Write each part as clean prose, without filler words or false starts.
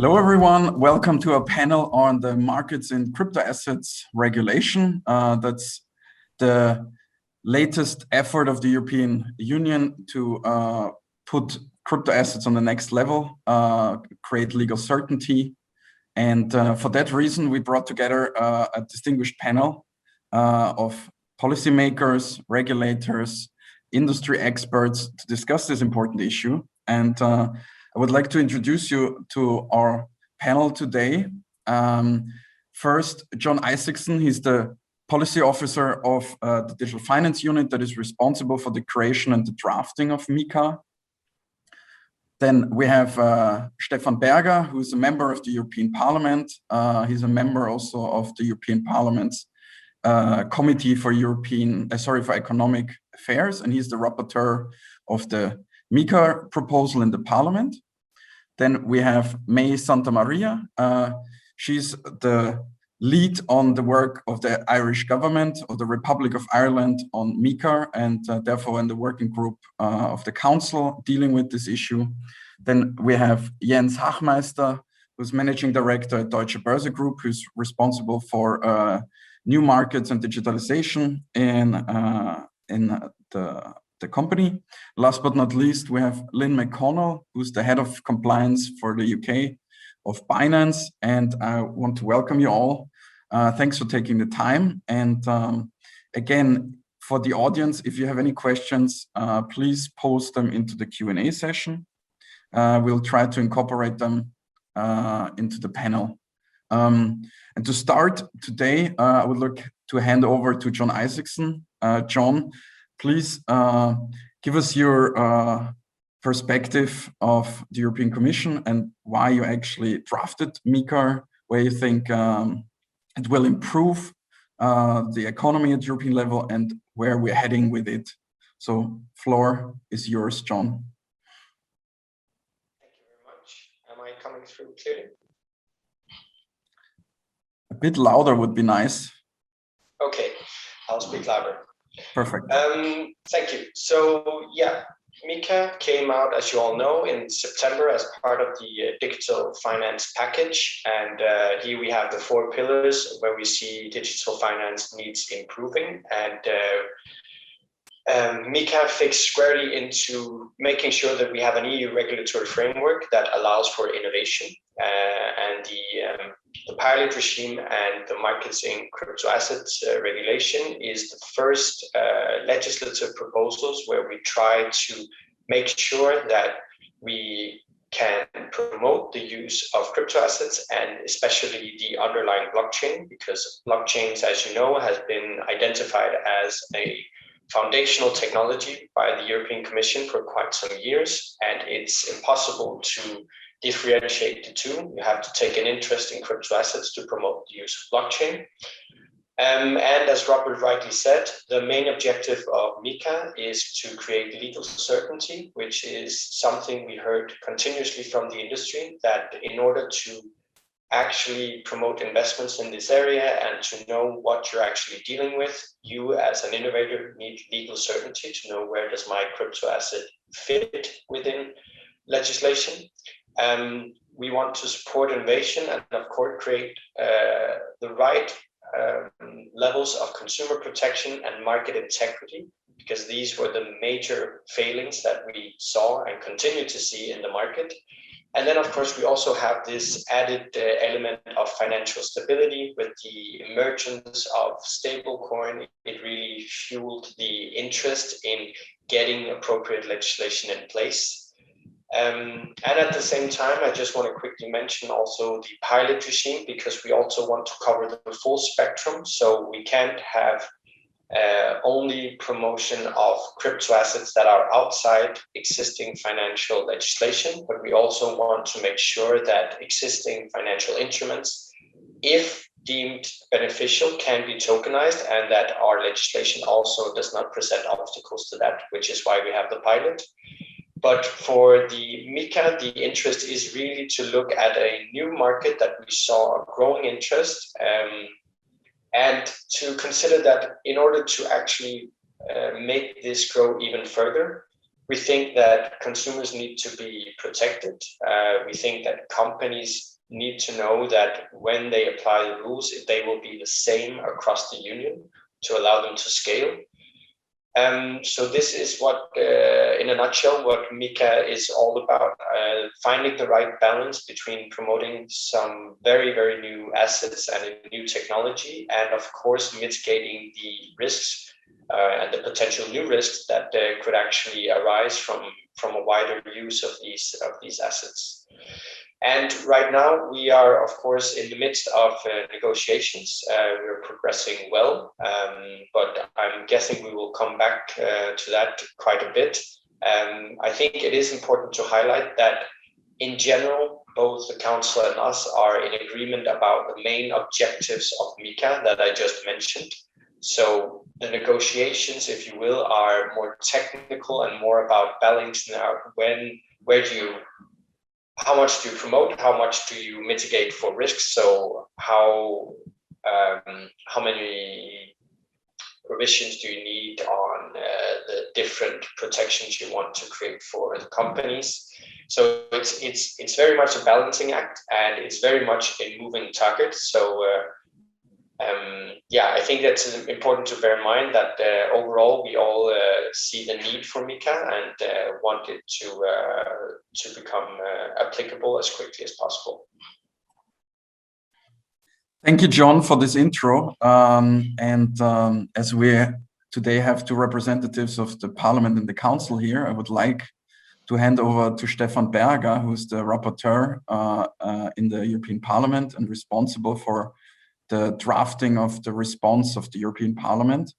Hello, everyone. Welcome to a panel on the markets in crypto assets regulation. That's the latest effort of the European Union to put crypto assets on the next level, create legal certainty. And for that reason, we brought together a distinguished panel of policymakers, regulators, industry experts to discuss this important issue. And I would like to introduce you to our panel today. First, John Isaacson, he's the policy officer of the digital finance unit that is responsible for the creation and the drafting of MiCAR. Then we have Stefan Berger, who's a member of the European Parliament. He's a member also of the European Parliament's Committee for Economic Affairs, and he's the rapporteur of the MiCAR proposal in the Parliament. Then we have May Santamaria. She's the lead on the work of the Irish government of the Republic of Ireland on MiCAR, and therefore in the working group of the council dealing with this issue. Then we have Jens Hachmeister, who's managing director at Deutsche Börse Group, who's responsible for new markets and digitalization in the company. Last but not least, we have Lynn McConnell, who's the head of compliance for the UK of Binance. And I want to welcome you all. Thanks for taking the time. And again, for the audience, if you have any questions, please post them into the Q&A session. We'll try to incorporate them into the panel. And to start today, I would like to hand over to John Isaacson. John, please give us your perspective of the European Commission and why you actually drafted MiCAR, where you think it will improve the economy at European level and where we're heading with it. So floor is yours, John. Thank you very much. Am I coming through clearly? A bit louder would be nice. Okay, I'll speak louder. Perfect. Thank you. So yeah, MiCAR came out, as you all know, in September as part of the digital finance package. And here we have the 4 pillars where we see digital finance needs improving. And MiCAR fits squarely into making sure that we have an EU regulatory framework that allows for innovation. And the pilot regime and the markets in crypto assets regulation is the first legislative proposals where we try to make sure that we can promote the use of crypto assets and especially the underlying blockchain, because blockchains, as you know, has been identified as a foundational technology by the European Commission for quite some years, and it's impossible to differentiate the two. You have to take an interest in crypto assets to promote the use of blockchain. And as Robert rightly said, the main objective of MiCAR is to create legal certainty, which is something we heard continuously from the industry, that in order to actually promote investments in this area and to know what you're actually dealing with, you as an innovator need legal certainty to know where does my crypto asset fit within legislation. We want to support innovation and of course create the right levels of consumer protection and market integrity, because these were the major failings that we saw and continue to see in the market. And then, of course, we also have this added element of financial stability with the emergence of stablecoin. It really fueled the interest in getting appropriate legislation in place. And at the same time, I just want to quickly mention also the pilot regime, because we also want to cover the full spectrum. So we can't have only promotion of crypto assets that are outside existing financial legislation, but we also want to make sure that existing financial instruments, if deemed beneficial, can be tokenized, and that our legislation also does not present obstacles to that, which is why we have the pilot. But for the MiCAR, the interest is really to look at a new market that we saw a growing interest, and to consider that in order to actually make this grow even further, We think that consumers need to be protected. We think that companies need to know that when they apply the rules, they will be the same across the union to allow them to scale. So this is what, in a nutshell, what MiCAR is all about, finding the right balance between promoting some very, very new assets and a new technology, and of course, mitigating the risks and the potential new risks that could actually arise from a wider use of these assets. And right now, we are, of course, in the midst of negotiations. We're progressing well, but I'm guessing we will come back to that quite a bit. I think it is important to highlight that, in general, both the Council and us are in agreement about the main objectives of MiCAR that I just mentioned. So the negotiations, if you will, are more technical and more about balancing out how much do you promote, how much do you mitigate for risks? So how many provisions do you need on the different protections you want to create for the companies? So it's very much a balancing act, and it's very much a moving target. So yeah, I think that's important to bear in mind that overall we all see the need for MiCAR and want it to become applicable as quickly as possible. Thank you, John, for this intro. As we today have two representatives of the Parliament and the Council here, I would like to hand over to Stefan Berger, who's the rapporteur in the European Parliament and responsible for the drafting of the response of the European Parliament.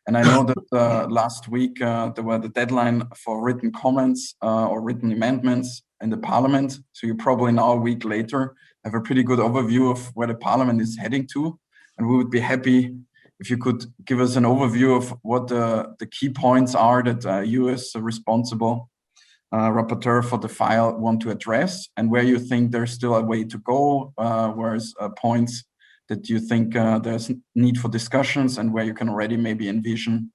And I know that last week there were the deadline for written comments or written amendments in the Parliament. So you probably now, a week later, have a pretty good overview of where the Parliament is heading to. And we would be happy if you could give us an overview of what the key points are that you as a responsible rapporteur for the file want to address, and where you think there's still a way to go, whereas points that you think there's need for discussions, and where you can already maybe envision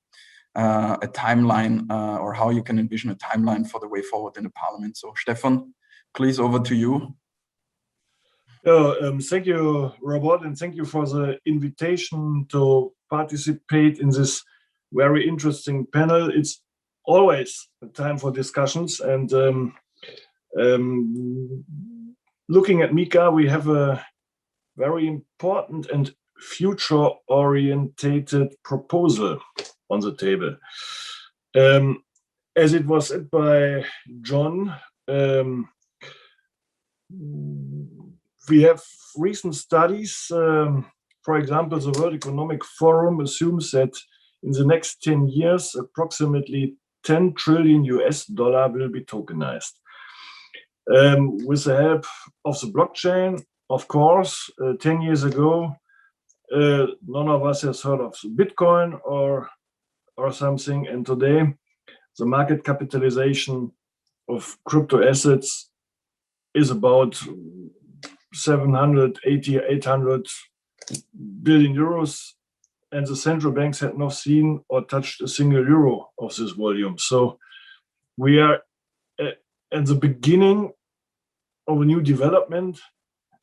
a timeline or how you can envision a timeline for the way forward in the Parliament. So Stefan, please, over to you. Thank you, Robert, and thank you for the invitation to participate in this very interesting panel. It's always a time for discussions, and looking at MiCAR, we have a very important and future-orientated proposal on the table. As it was said by John, we have recent studies. For example, the World Economic Forum assumes that in the next 10 years, approximately $10 trillion will be tokenized. With the help of the blockchain, of course, 10 years ago, none of us has heard of Bitcoin or something. And today, the market capitalization of crypto assets is about 780, 800 billion euros. And the central banks had not seen or touched a single euro of this volume. So we are at the beginning of a new development.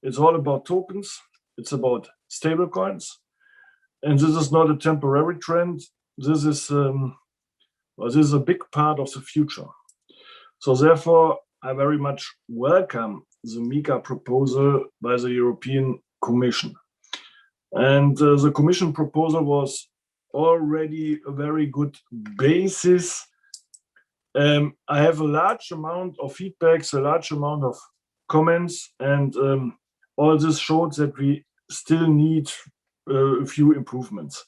It's all about tokens. It's about stable coins. And this is not a temporary trend. This is a big part of the future. So therefore, I very much welcome the MiCAR proposal by the European Commission. And the Commission proposal was already a very good basis. I have a large amount of feedbacks, a large amount of comments, and all this showed that we still need a few improvements.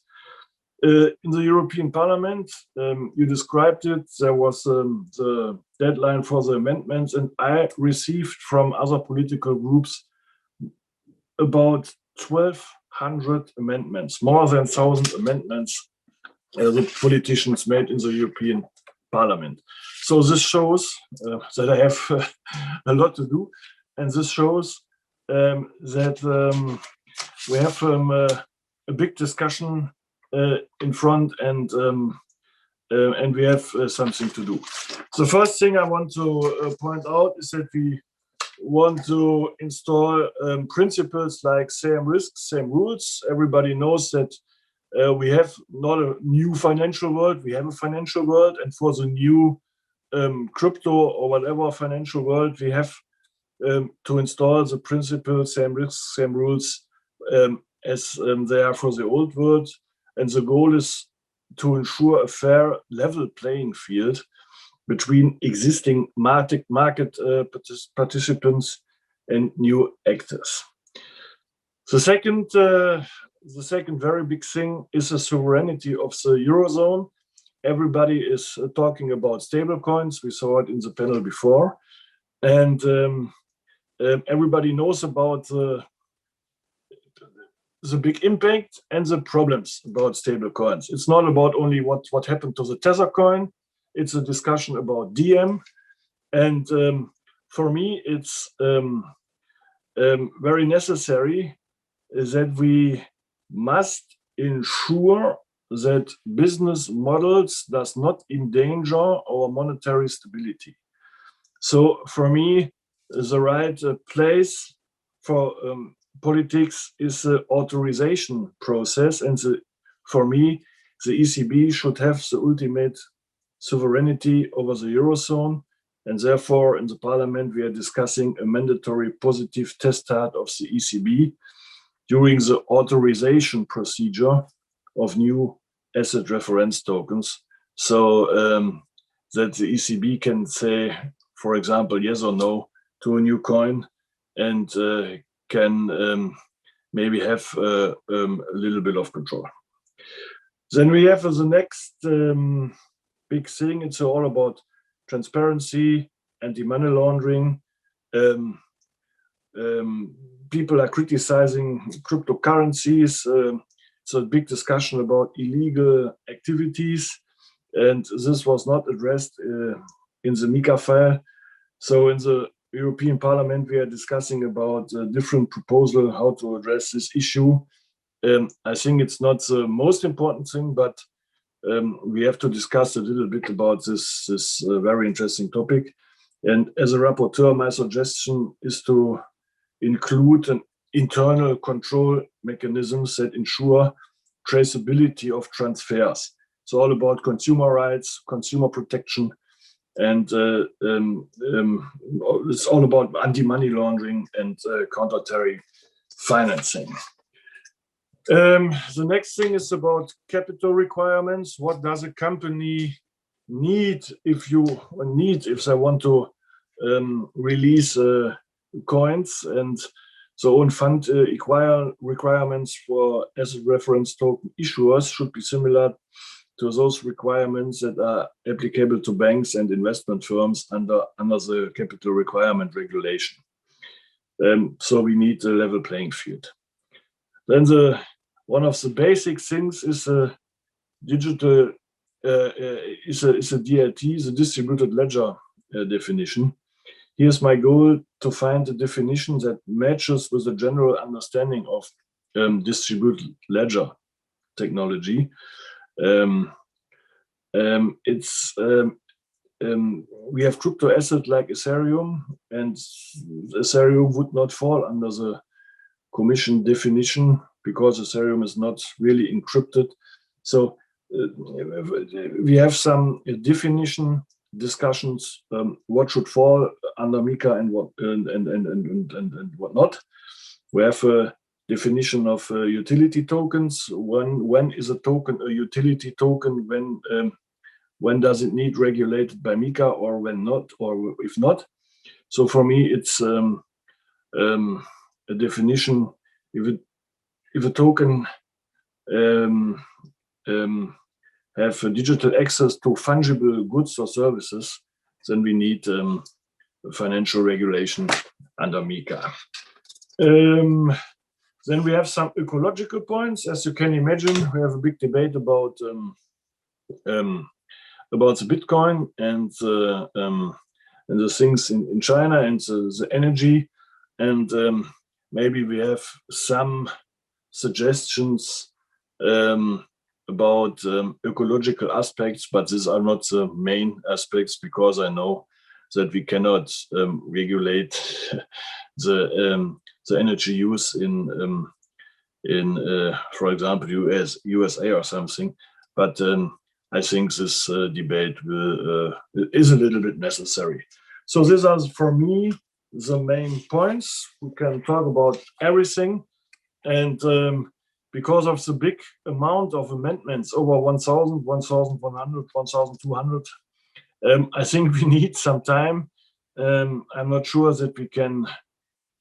In the European Parliament, you described it, there was the deadline for the amendments, and I received from other political groups about 1,200 amendments, more than 1,000 amendments the politicians made in the European Parliament. So this shows that I have a lot to do, and this shows that we have a big discussion in front, and and we have something to do. The first thing I want to point out is that we want to install principles like same risks, same rules. Everybody knows that we have not a new financial world, we have a financial world, and for the new crypto or whatever financial world, we have to install the principles, same risks, same rules as they are for the old world. And the goal is to ensure a fair, level playing field between existing market participants and new actors. The second very big thing is the sovereignty of the Eurozone. Everybody is talking about stablecoins. We saw it in the panel before. And everybody knows about the big impact and the problems about stablecoins. It's not about only what happened to the Tether coin. It's a discussion about DM. And for me, it's very necessary that we must ensure that business models does not endanger our monetary stability. So for me, the right place for politics is the authorization process. And for me, the ECB should have the ultimate sovereignty over the Eurozone. And therefore, in the Parliament, we are discussing a mandatory positive test start of the ECB during the authorization procedure of new asset reference tokens. So that the ECB can say, for example, yes or no to a new coin, and can maybe have a little bit of control. Then we have the next big thing. It's all about transparency, anti-money laundering. People are criticizing cryptocurrencies. It's a big discussion about illegal activities, and this was not addressed in the MiCAR file. So in the European Parliament, we are discussing about different proposals how to address this issue. I think it's not the most important thing, but we have to discuss a little bit about this very interesting topic. And as a rapporteur, my suggestion is to include an internal control mechanisms that ensure traceability of transfers. It's all about consumer rights, consumer protection, and it's all about anti-money laundering and counterterrorism financing. The next thing is about capital requirements. What does a company need if they want to release coins? And so own fund requirements for asset reference token issuers should be similar to those requirements that are applicable to banks and investment firms under the capital requirement regulation. So we need a level playing field. Then one of the basic things is a digital is a DLT, the distributed ledger definition. Here's my goal: to find a definition that matches with the general understanding of distributed ledger technology. We have crypto asset like Ethereum, and Ethereum would not fall under the Commission definition because Ethereum is not really encrypted. So we have some definition discussions, what should fall under MiCAR and what not. We have a definition of utility tokens. When is a token a utility token? When does it need regulated by MiCAR, or when not, or if not? So for me, it's a definition. If a token have a digital access to fungible goods or services, then we need financial regulation under MiCAR. Then we have some ecological points. As you can imagine, we have a big debate about the Bitcoin and the things in China and the energy. And maybe we have some suggestions about ecological aspects, but these are not the main aspects, because I know that we cannot regulate the energy use in for example, USA or something. But I think this debate is a little bit necessary. So these are, for me, the main points. We can talk about everything, and because of the big amount of amendments, over 1,000, 1,100, 1,200, I think we need some time. I'm not sure that we can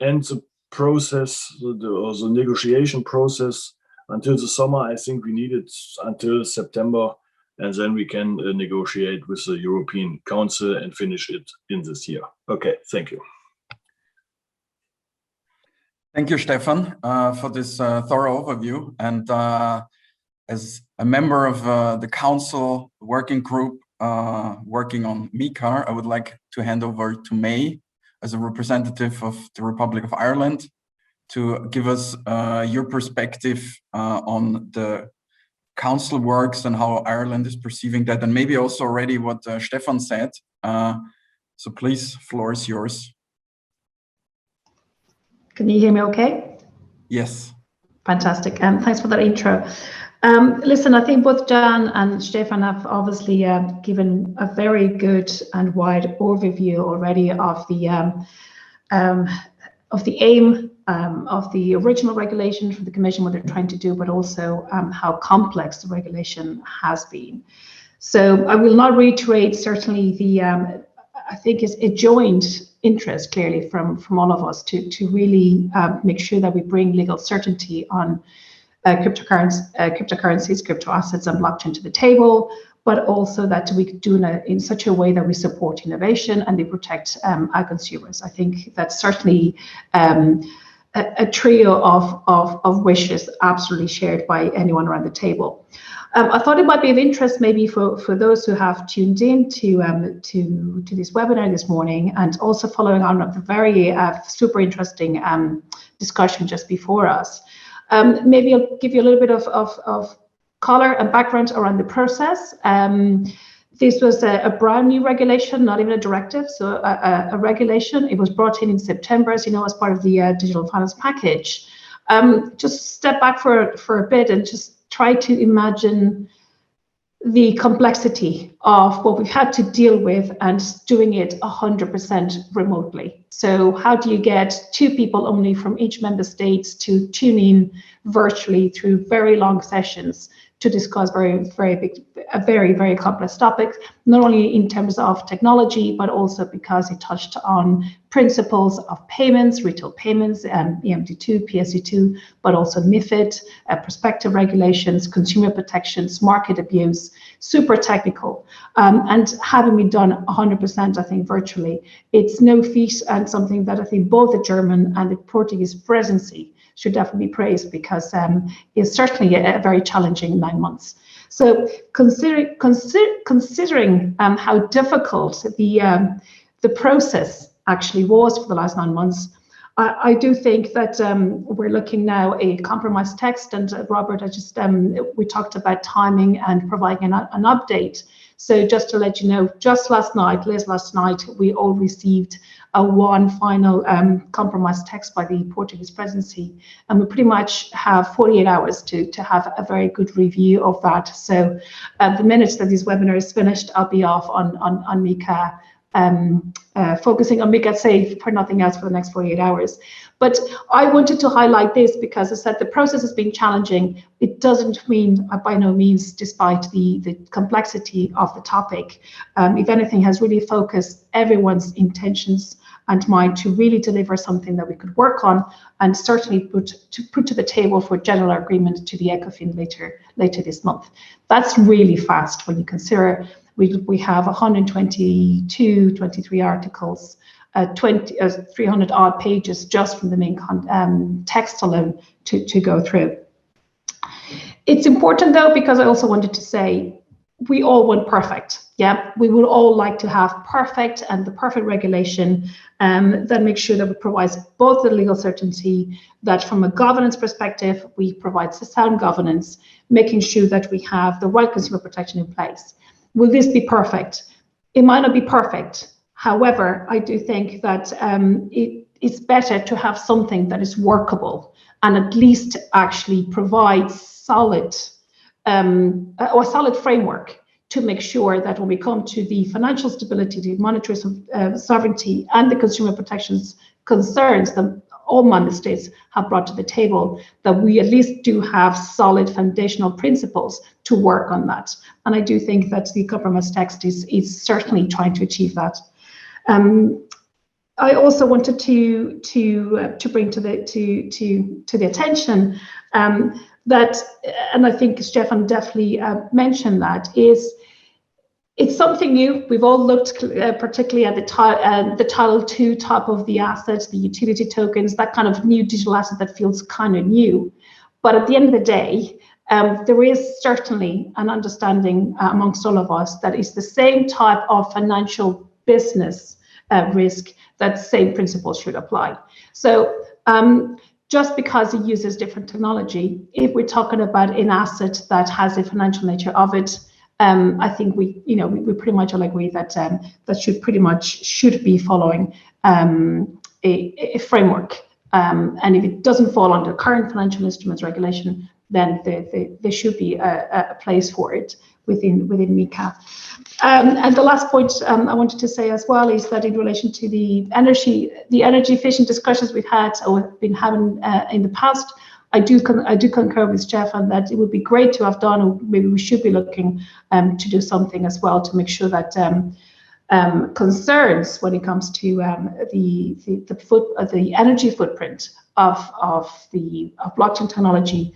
end the process or the negotiation process until the summer. I think we need it until September, and then we can negotiate with the European Council and finish it in this year. Okay, thank you. Thank you, Stefan, for this thorough overview. And as a member of the Council working group working on MiCAR, I would like to hand over to May as a representative of the Republic of Ireland to give us your perspective on the Council works and how Ireland is perceiving that, and maybe also already what Stefan said. So please, floor is yours. Can you hear me okay? Yes. Fantastic. Thanks for that intro. Listen, I think both Jan and Stefan have obviously given a very good and wide overview already of the aim of the original regulation from the Commission, what they're trying to do, but also how complex the regulation has been. So I will not reiterate certainly the I think it's a joint interest clearly from all of us to really make sure that we bring legal certainty on cryptocurrencies, crypto assets, and blockchain to the table, but also that we could do it in such a way that we support innovation and we protect our consumers. I think that's certainly a trio of wishes absolutely shared by anyone around the table. I thought it might be of interest maybe for those who have tuned in to this webinar this morning, and also following on the very super interesting discussion just before us. Maybe I'll give you a little bit of color and background around the process. This was a brand new regulation, not even a directive, so a regulation. It was brought in September, as you know, as part of the digital finance package. Just step back for a bit and just try to imagine the complexity of what we've had to deal with and doing it 100% remotely. So how do you get two people only from each member state to tune in virtually through very long sessions to discuss a very complex topic, not only in terms of technology, but also because it touched on principles of payments, retail payments, EMD2, PSD2, but also MiFID, prospective regulations, consumer protections, market abuse, super technical. And having been done 100%, I think, virtually, it's no feat and something that I think both the German and the Portuguese presidency should definitely be praised, because it's certainly a very challenging 9 months. So considering how difficult the process actually was for the last 9 months, I do think that we're looking now a compromise text, and Robert, we talked about timing and providing an update. So just to let you know, just last night, we all received one final compromise text by the Portuguese presidency, and we pretty much have 48 hours to have a very good review of that. So the minute that this webinar is finished, I'll be off on MiCAR, focusing on MiCAR Safe for nothing else for the next 48 hours. But I wanted to highlight this because I said the process has been challenging. It doesn't mean, by no means, despite the complexity of the topic, if anything, has really focused everyone's intentions and mind to really deliver something that we could work on and certainly put to the table for general agreement to the ECOFIN later this month. That's really fast when you consider we have 23 articles, 300 odd pages just from the main text alone to go through. It's important though, because I also wanted to say we all want perfect. Yeah, we would all like to have the perfect regulation that makes sure that it provides both the legal certainty, that from a governance perspective, we provide sound governance, making sure that we have the right consumer protection in place. Will this be perfect? It might not be perfect. However, I do think that it's better to have something that is workable and at least actually provides solid framework to make sure that when we come to the financial stability, the monetary sovereignty, and the consumer protections concerns that all member states have brought to the table, that we at least do have solid foundational principles to work on that. And I do think that the compromise text is certainly trying to achieve that. I also wanted to bring to the attention that, and I think Stefan definitely mentioned that, is it's something new. We've all looked particularly at the Title II type of the assets, the utility tokens, that kind of new digital asset that feels kind of new. But at the end of the day, there is certainly an understanding amongst all of us that it's the same type of financial business risk, that same principles should apply. So just because it uses different technology, if we're talking about an asset that has a financial nature of it, I think we pretty much all agree that that should be following a framework. And if it doesn't fall under current financial instruments regulation, then there should be a place for it within MiCAR. And the last point I wanted to say as well is that in relation to the energy efficient discussions we've had or been having in the past, I do concur with Stefan that it would be great to have done, or maybe we should be looking to do something as well to make sure that concerns when it comes to the energy footprint of blockchain technology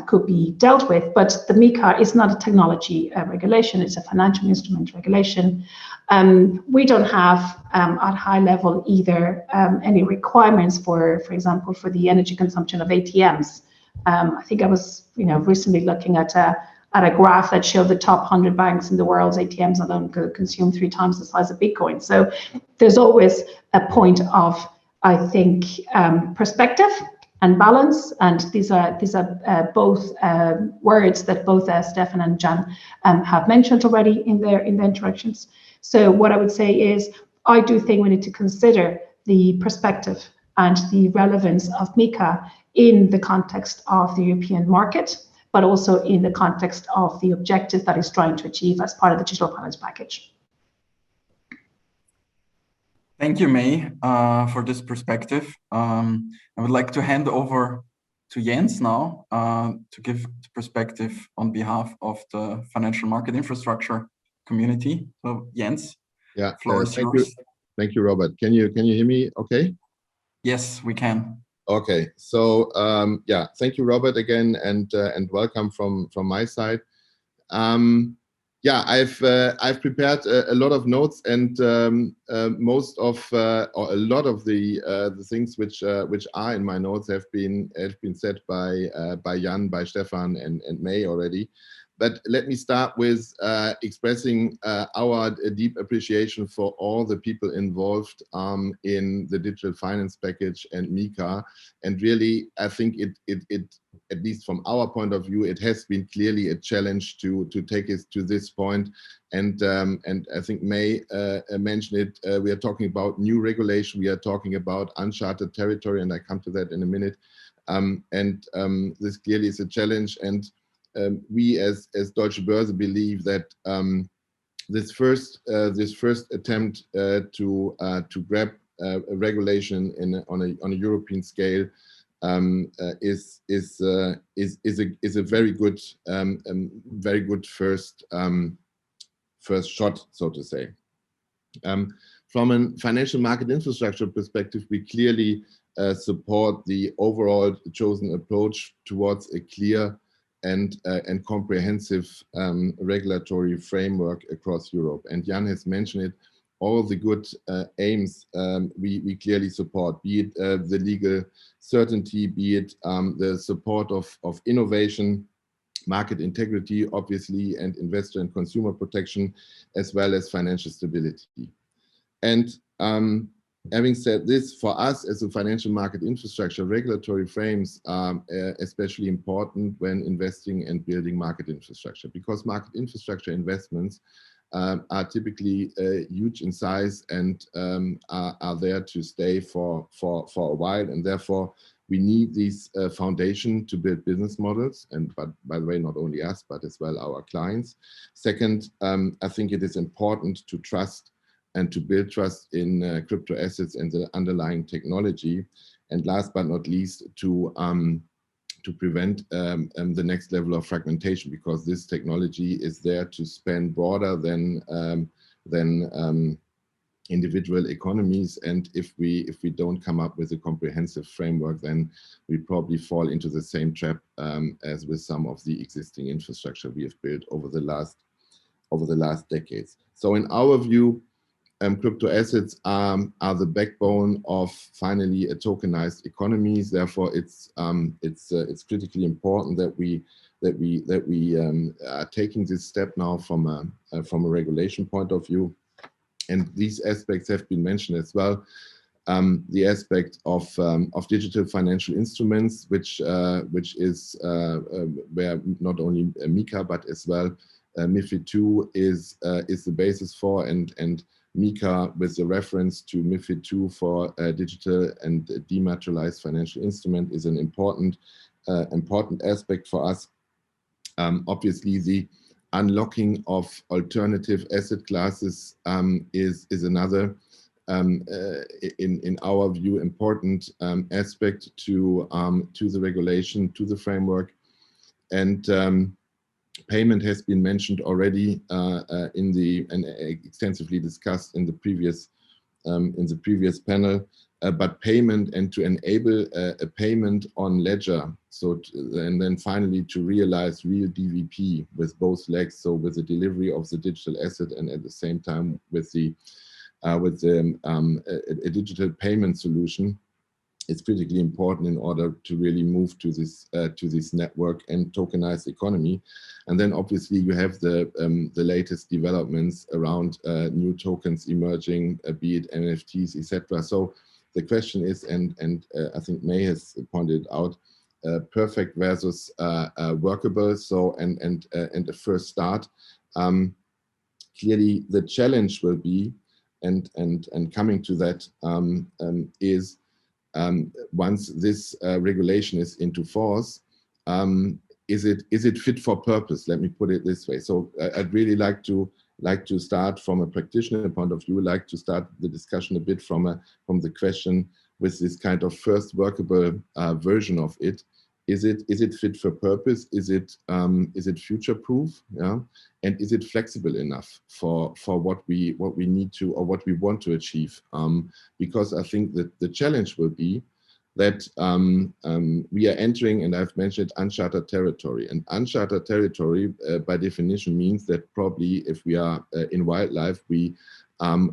could be dealt with. But the MiCAR is not a technology regulation; it's a financial instrument regulation. We don't have at high level either any requirements for example, for the energy consumption of ATMs. I think I was recently looking at a graph that showed the top 100 banks in the world's ATMs alone could consume 3 times the size of Bitcoin. So there's always a point of, I think, perspective and balance, and these are both words that both Stefan and Jan have mentioned already in their interactions. So what I would say is, I do think we need to consider the perspective and the relevance of MiCAR in the context of the European market, but also in the context of the objective that it's trying to achieve as part of the digital finance package. Thank you, May, for this perspective. I would like to hand over to Jens now to give the perspective on behalf of the financial market infrastructure community. So Jens, yeah, floor is yours. Thank you, Robert. Can you hear me okay? Yes, we can. Okay, so yeah, thank you, Robert, again, and welcome from my side. Yeah, I've prepared a lot of notes, and most of or a lot of the things which are in my notes have been said by Jan, by Stefan, and May already. But let me start with expressing our deep appreciation for all the people involved in the digital finance package and MiCAR. And really, I think it at least from our point of view, it has been clearly a challenge to take us to this point. And I think May mentioned it. We are talking about new regulation. We are talking about uncharted territory, and I come to that in a minute. This clearly is a challenge. And we as Deutsche Börse believe that this first attempt to grab a regulation on a European scale is a very good first shot, so to say. From a financial market infrastructure perspective, we clearly support the overall chosen approach towards a clear and comprehensive regulatory framework across Europe. And Jan has mentioned it. All the good aims we clearly support, be it the legal certainty, be it the support of innovation, market integrity, obviously, and investor and consumer protection, as well as financial stability. And having said this, for us as a financial market infrastructure, regulatory frames are especially important when investing and building market infrastructure, because market infrastructure investments are typically huge in size and are there to stay for a while, and therefore we need these foundation to build business models, and but by the way, not only us, but as well our clients. Second, I think it is important to trust and to build trust in crypto assets and the underlying technology. And last but not least, to prevent the next level of fragmentation, because this technology is there to span broader than individual economies. And if we don't come up with a comprehensive framework, then we probably fall into the same trap as with some of the existing infrastructure we have built over the last decades. So in our view, crypto assets are the backbone of finally a tokenized economy. Therefore, it's critically important that we are taking this step now from a regulation point of view. And these aspects have been mentioned as well. The aspect of digital financial instruments, which is where not only MiCAR but as well MiFID II is the basis for, and MiCAR with the reference to MiFID II for digital and dematerialized financial instrument is an important aspect for us. Obviously, the unlocking of alternative asset classes is another, in our view, important aspect to the regulation, to the framework. And payment has been mentioned already and extensively discussed in the previous panel. But payment, and to enable a payment on ledger, and then finally to realize real DVP with both legs, so with the delivery of the digital asset and at the same time with a digital payment solution, is critically important in order to really move to this network and tokenized economy. And then obviously you have the latest developments around new tokens emerging, be it NFTs, etc. So the question is, and I think May has pointed out, perfect versus workable. So and a first start. Clearly, the challenge will be, and coming to that, is once this regulation is into force, is it fit for purpose? Let me put it this way. So I'd really like to start from a practitioner point of view, like to start the discussion a bit from the question with this kind of first workable version of it. Is it fit for purpose? Is it future proof? Yeah, and is it flexible enough for what we need to, or what we want to achieve? Because I think that the challenge will be that we are entering, and I've mentioned, uncharted territory. And uncharted territory, by definition, means that probably if we are in wildlife, we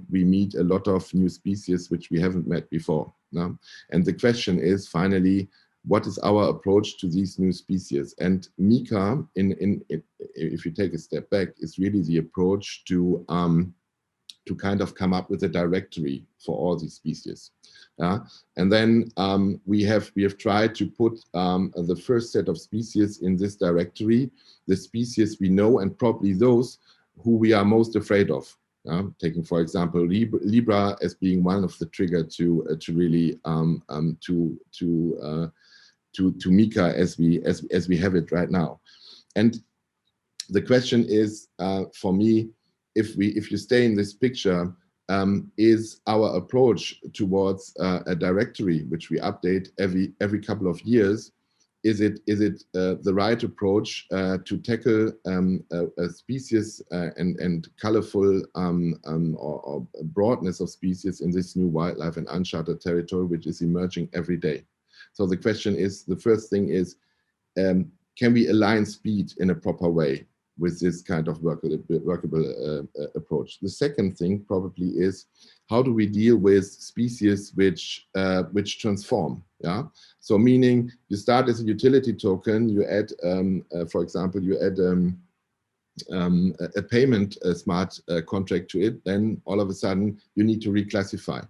meet a lot of new species which we haven't met before. No? And the question is, finally, what is our approach to these new species? And MiCAR, if you take a step back, is really the approach to kind of come up with a directory for all these species. And then we have tried to put the first set of species in this directory, the species we know, and probably those who we are most afraid of. Taking, for example, Libra as being one of the trigger to really to MiCAR as we have it right now. And the question is, for me, if you stay in this picture, is our approach towards a directory which we update every couple of years, is it the right approach to tackle a species and colorful or broadness of species in this new wildlife and uncharted territory which is emerging every day? So the question is, the first thing is, can we align speed in a proper way? with this kind of workable approach. The second thing probably is, how do we deal with species which transform? Yeah. So meaning you start as a utility token, you add, for example, you add a payment smart contract to it, then all of a sudden you need to reclassify.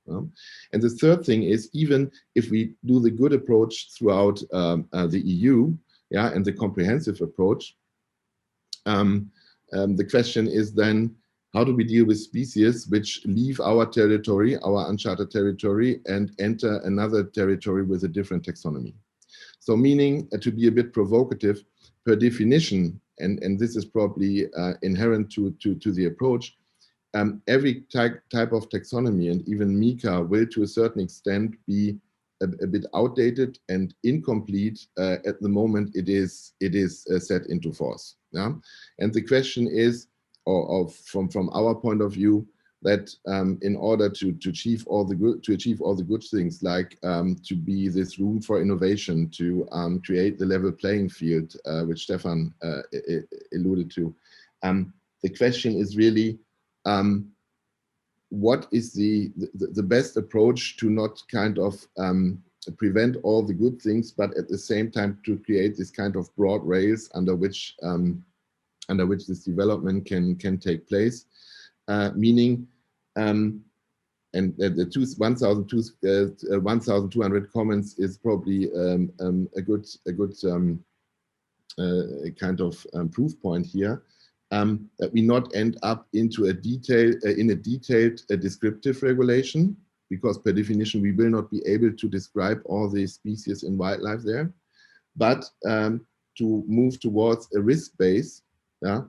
And the third thing is, even if we do the good approach throughout the EU, yeah, and the comprehensive approach, the question is then, how do we deal with species which leave our territory, our uncharted territory, and enter another territory with a different taxonomy? So meaning, to be a bit provocative, per definition, and this is probably inherent to the approach, every type of taxonomy, and even MiCAR, will to a certain extent be a bit outdated and incomplete at the moment it is set into force. Yeah? And the question is, or from our point of view, that in order to achieve all the good things, like to be this room for innovation, to create the level playing field, which Stefan alluded to, the question is really, what is the best approach to not kind of prevent all the good things, but at the same time to create this kind of broad rails under which this development can take place, meaning and the 1,200 comments is probably a good kind of proof point here, that we not end up into a detailed descriptive regulation, because per definition we will not be able to describe all the species in wildlife there, but to move towards a risk-based, yeah,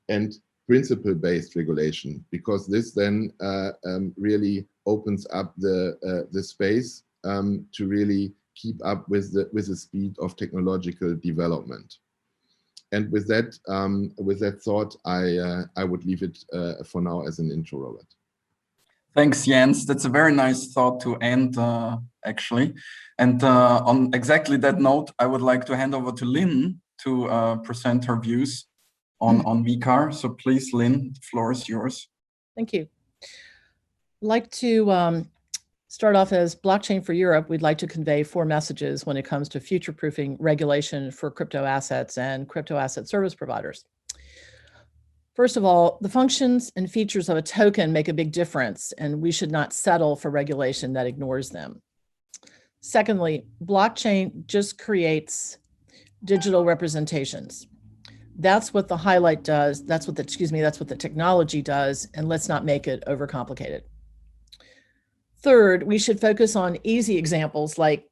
and principle-based regulation, because this then really opens up the space to really keep up with the speed of technological development. And with that thought, I would leave it for now as an intro, Robert. Thanks, Jens. That's a very nice thought to end, actually. And on exactly that note, I would like to hand over to Lynn to present her views on MiCAR. So please, Lynn, the floor is yours. Thank you. I'd like to start off as Blockchain for Europe. We'd like to convey 4 messages when it comes to future-proofing regulation for crypto assets and crypto asset service providers. First of all, the functions and features of a token make a big difference, and we should not settle for regulation that ignores them. Secondly, blockchain just creates digital representations. That's what the highlight does. That's what the technology does, and let's not make it overcomplicated. Third, we should focus on easy examples like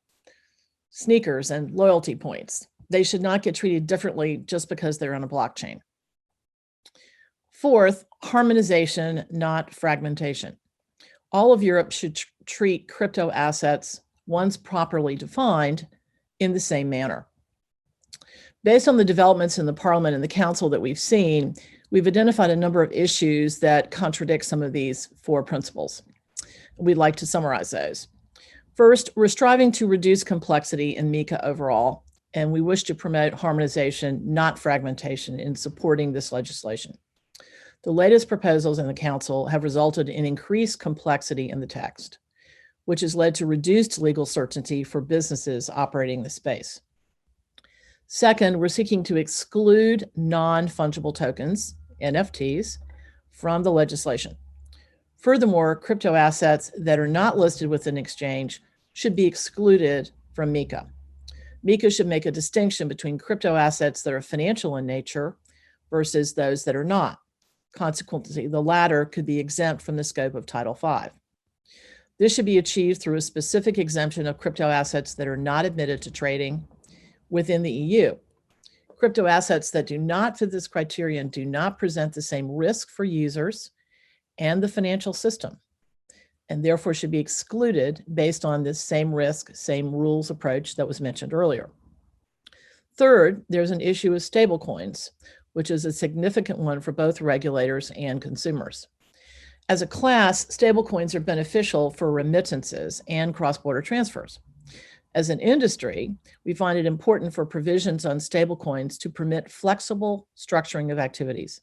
sneakers and loyalty points. They should not get treated differently just because they're on a blockchain. Fourth, harmonization, not fragmentation. All of Europe should treat crypto assets, once properly defined, in the same manner. Based on the developments in the Parliament and the Council that we've seen, we've identified a number of issues that contradict some of these 4 principles. We'd like to summarize those. First, we're striving to reduce complexity in MiCA overall, and we wish to promote harmonization, not fragmentation, in supporting this legislation. The latest proposals in the Council have resulted in increased complexity in the text, which has led to reduced legal certainty for businesses operating the space. Second, we're seeking to exclude non-fungible tokens, NFTs, from the legislation. Furthermore, crypto assets that are not listed with an exchange should be excluded from MiCA. MiCA should make a distinction between crypto assets that are financial in nature versus those that are not. Consequently, the latter could be exempt from the scope of Title V. This should be achieved through a specific exemption of crypto assets that are not admitted to trading within the EU. Crypto assets that do not fit this criterion do not present the same risk for users and the financial system, and therefore should be excluded based on this same risk, same rules approach that was mentioned earlier. Third, there's an issue of stablecoins, which is a significant one for both regulators and consumers. As a class, stablecoins are beneficial for remittances and cross-border transfers. As an industry, we find it important for provisions on stablecoins to permit flexible structuring of activities.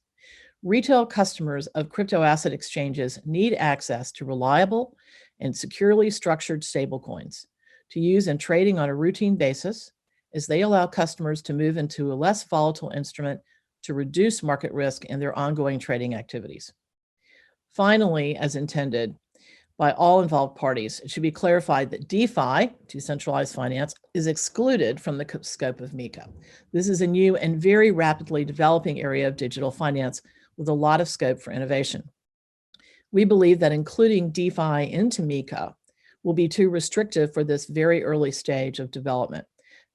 Retail customers of crypto asset exchanges need access to reliable and securely structured stablecoins to use in trading on a routine basis, as they allow customers to move into a less volatile instrument to reduce market risk in their ongoing trading activities. Finally, as intended by all involved parties, it should be clarified that DeFi, decentralized finance, is excluded from the scope of MiCA. This is a new and very rapidly developing area of digital finance with a lot of scope for innovation. We believe that including DeFi into MiCA will be too restrictive for this very early stage of development,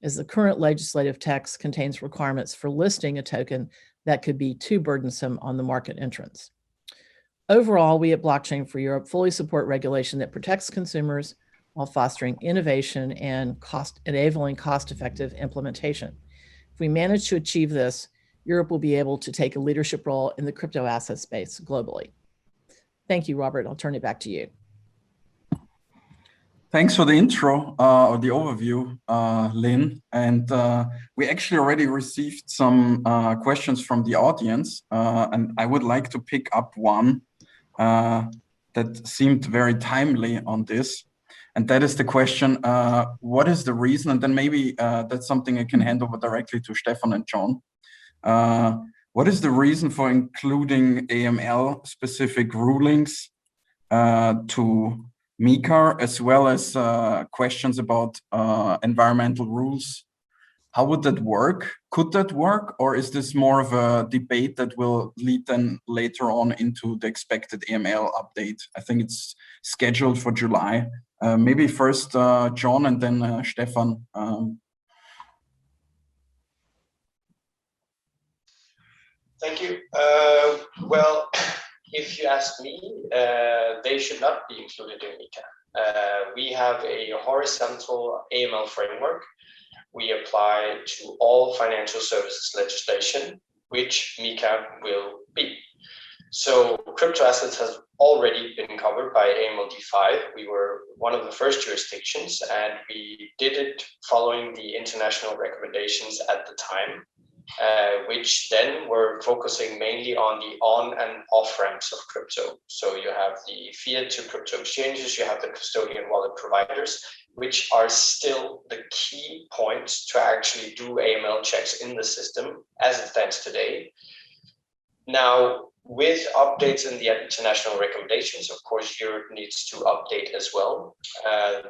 as the current legislative text contains requirements for listing a token that could be too burdensome on the market entrants. Overall, we at Blockchain for Europe fully support regulation that protects consumers while fostering innovation and enabling cost-effective implementation. If we manage to achieve this, Europe will be able to take a leadership role in the crypto asset space globally. Thank you, Robert. I'll turn it back to you. Thanks for the intro or the overview, Lynn. And we actually already received some questions from the audience, and I would like to pick up one that seemed very timely on this. And that is the question, what is the reason? And then maybe that's something I can hand over directly to Stefan and John. What is the reason for including AML specific rulings to MiCAR, as well as questions about environmental rules? How would that work? Could that work? Or is this more of a debate that will lead then later on into the expected AML update? I think it's scheduled for July. Maybe first John and then Stefan. Thank you. Well, if you ask me, they should not be included in MiCA. We have a horizontal AML framework we apply to all financial services legislation, which MiCA will be. So crypto assets has already been covered by AML D5. We were one of the first jurisdictions, and we did it following the international recommendations at the time. Which then were focusing mainly on the on and off ramps of crypto. So you have the fiat to crypto exchanges, you have the custodian wallet providers, which are still the key points to actually do AML checks in the system as it stands today. Now, with updates in the international recommendations, of course, Europe needs to update as well.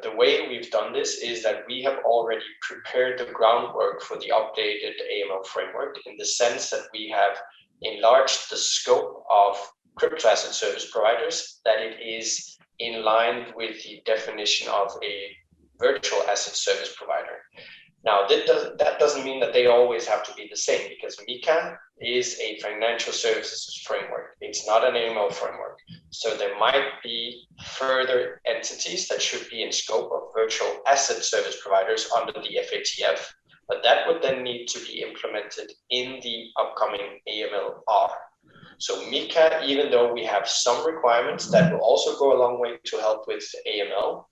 The way we've done this is that we have already prepared the groundwork for the updated AML framework, in the sense that we have enlarged the scope of crypto asset service providers, that it is in line with the definition of a virtual asset service provider. Now, that doesn't mean that they always have to be the same, because MiCA is a financial services framework. It's not an AML framework. So there might be further entities that should be in scope of virtual asset service providers under the FATF, but that would then need to be implemented in the upcoming AMLR. So MiCA, even though we have some requirements that will also go a long way to help with AML,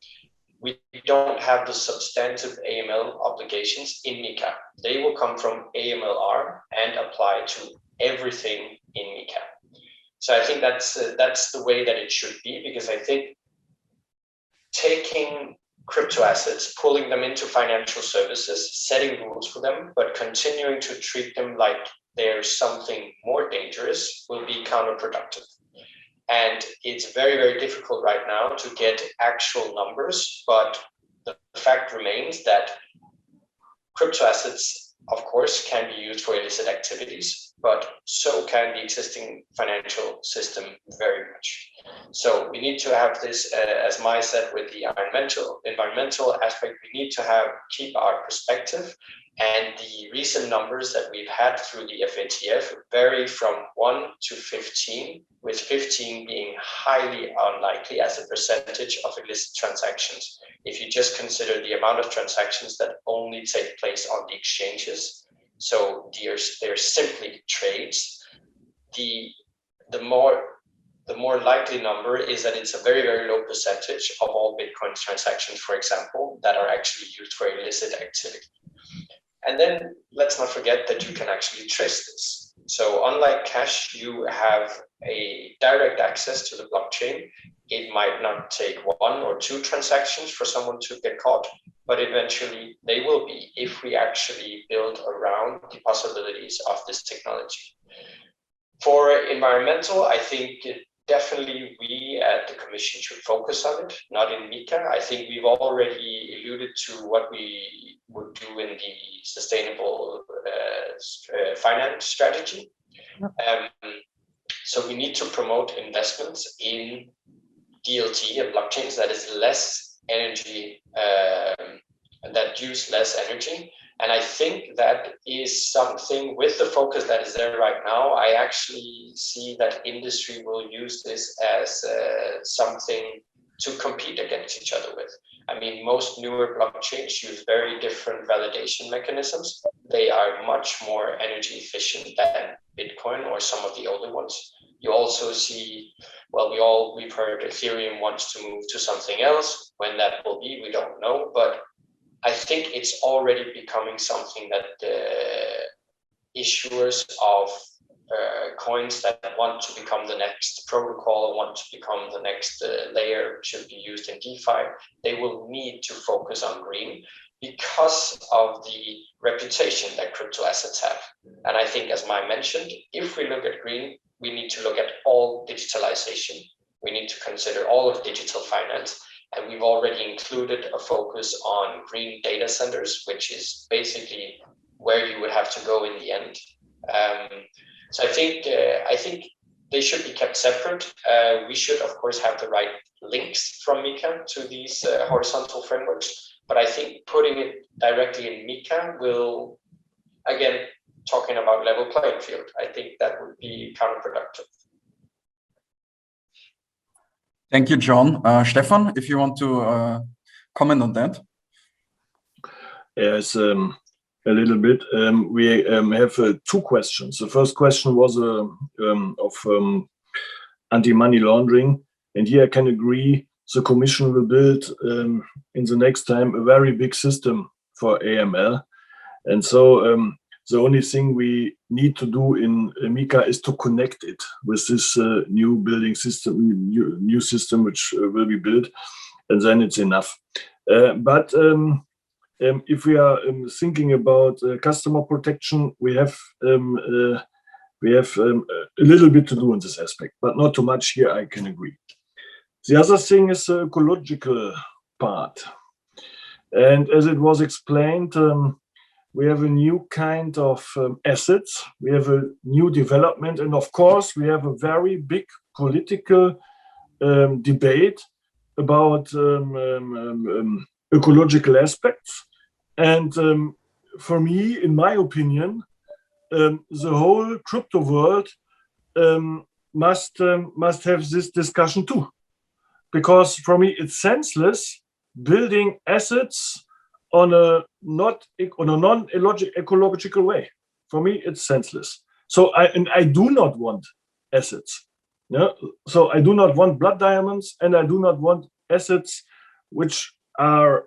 we don't have the substantive AML obligations in MiCA. They will come from AMLR and apply to everything in MiCA. So I think that's the way that it should be, because I think taking crypto assets, pulling them into financial services, setting rules for them, but continuing to treat them like they're something more dangerous will be counterproductive. And it's very, very difficult right now to get actual numbers, but the fact remains that crypto assets, of course, can be used for illicit activities, but so can the existing financial system very much. So we need to have this, as Mai said, with the environmental aspect, we need to keep our perspective. And the recent numbers that we've had through the FATF vary from 1 to 15, with 15 being highly unlikely as a percentage of illicit transactions. If you just consider the amount of transactions that only take place on the exchanges, so they're simply trades, the the more likely number is that it's a very, very low percentage of all Bitcoin transactions, for example, that are actually used for illicit activity. And then let's not forget that you can actually trace this. So unlike cash, you have a direct access to the blockchain. It might not take 1 or 2 transactions for someone to get caught, but eventually they will be if we actually build around the possibilities of this technology. For environmental, I think definitely we at the Commission should focus on it, not in MiCAR. I think we've already alluded to what we would do in the sustainable finance strategy. So we need to promote investments in DLT and blockchains that is less energy, that use less energy. And I think that is something with the focus that is there right now. I actually see that industry will use this as something to compete against each other with. I mean, most newer blockchains use very different validation mechanisms. They are much more energy efficient than Bitcoin or some of the older ones. You also see, well, we've heard Ethereum wants to move to something else. When that will be, we don't know. But I think it's already becoming something that the issuers of coins that want to become the next protocol, want to become the next layer should be used in DeFi. They will need to focus on green because of the reputation that crypto assets have. And I think, as Mai mentioned, if we look at green, we need to look at all digitalization. We need to consider all of digital finance. And we've already included a focus on green data centers, which is basically where you would have to go in the end. So I think they should be kept separate. We should, of course, have the right links from MiCAR to these horizontal frameworks. But I think putting it directly in MiCAR will, again, talking about level playing field, I think that would be counterproductive. Thank you, John. Stefan, if you want to comment on that. Yes, a little bit. We have 2 questions. The first question was of anti-money laundering. And here I can agree, the Commission will build in the next time a very big system for AML. And so the only thing we need to do in MiCAR is to connect it with this new building system, new system which will be built, and then it's enough. But if we are thinking about customer protection, we have a little bit to do in this aspect, but not too much here, I can agree. The other thing is the ecological part. And as it was explained, we have a new kind of assets. We have a new development. And of course, we have a very big political debate about ecological aspects. And for me, in my opinion, the whole crypto world must have this discussion too. Because for me, it's senseless building assets on a non-ecological way. For me, it's senseless. So I do not want assets. Yeah? So I do not want blood diamonds, and I do not want assets which are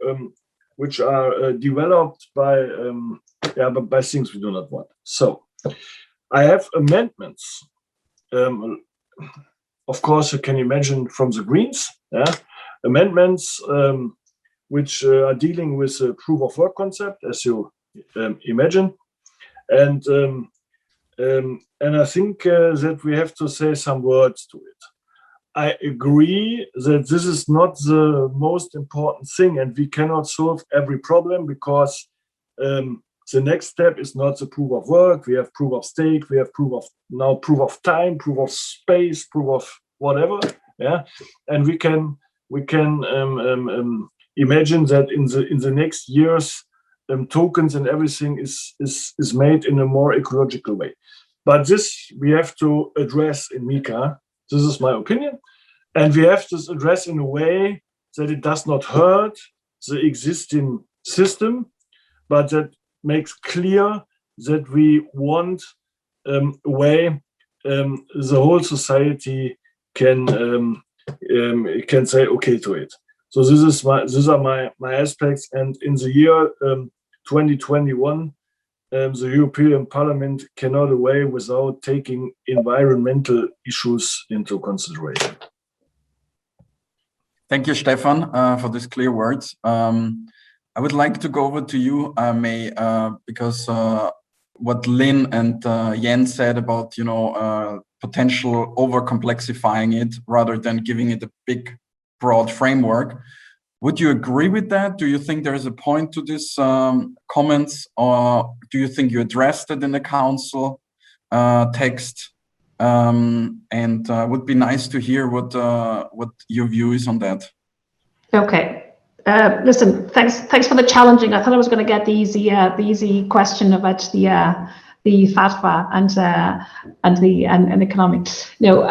developed by things we do not want. So I have amendments. Of course, you can imagine from the Greens, amendments which are dealing with a proof of work concept, as you imagine. And I think that we have to say some words to it. I agree that this is not the most important thing, and we cannot solve every problem because the next step is not the proof of work. We have proof of stake, we have proof of time, proof of space, proof of whatever. Yeah, and we can imagine that in the next years, tokens and everything is made in a more ecological way. But this we have to address in MiCAR. This is my opinion. And we have to address in a way that it does not hurt the existing system, but that makes clear that we want a way the whole society can say okay to it. So these are my aspects. And in the year 2021, the European Parliament cannot away without taking environmental issues into consideration. Thank you, Stefan, for these clear words. I would like to go over to you, May, because what Lynn and Jens said about, potential over-complexifying it rather than giving it a big, broad framework. Would you agree with that? Do you think there is a point to these comments, or do you think you addressed it in the council text? And would be nice to hear what your view is on that. Okay. Listen, thanks for the challenging. I thought I was going to get the easy question about the FATFA and the economic. No,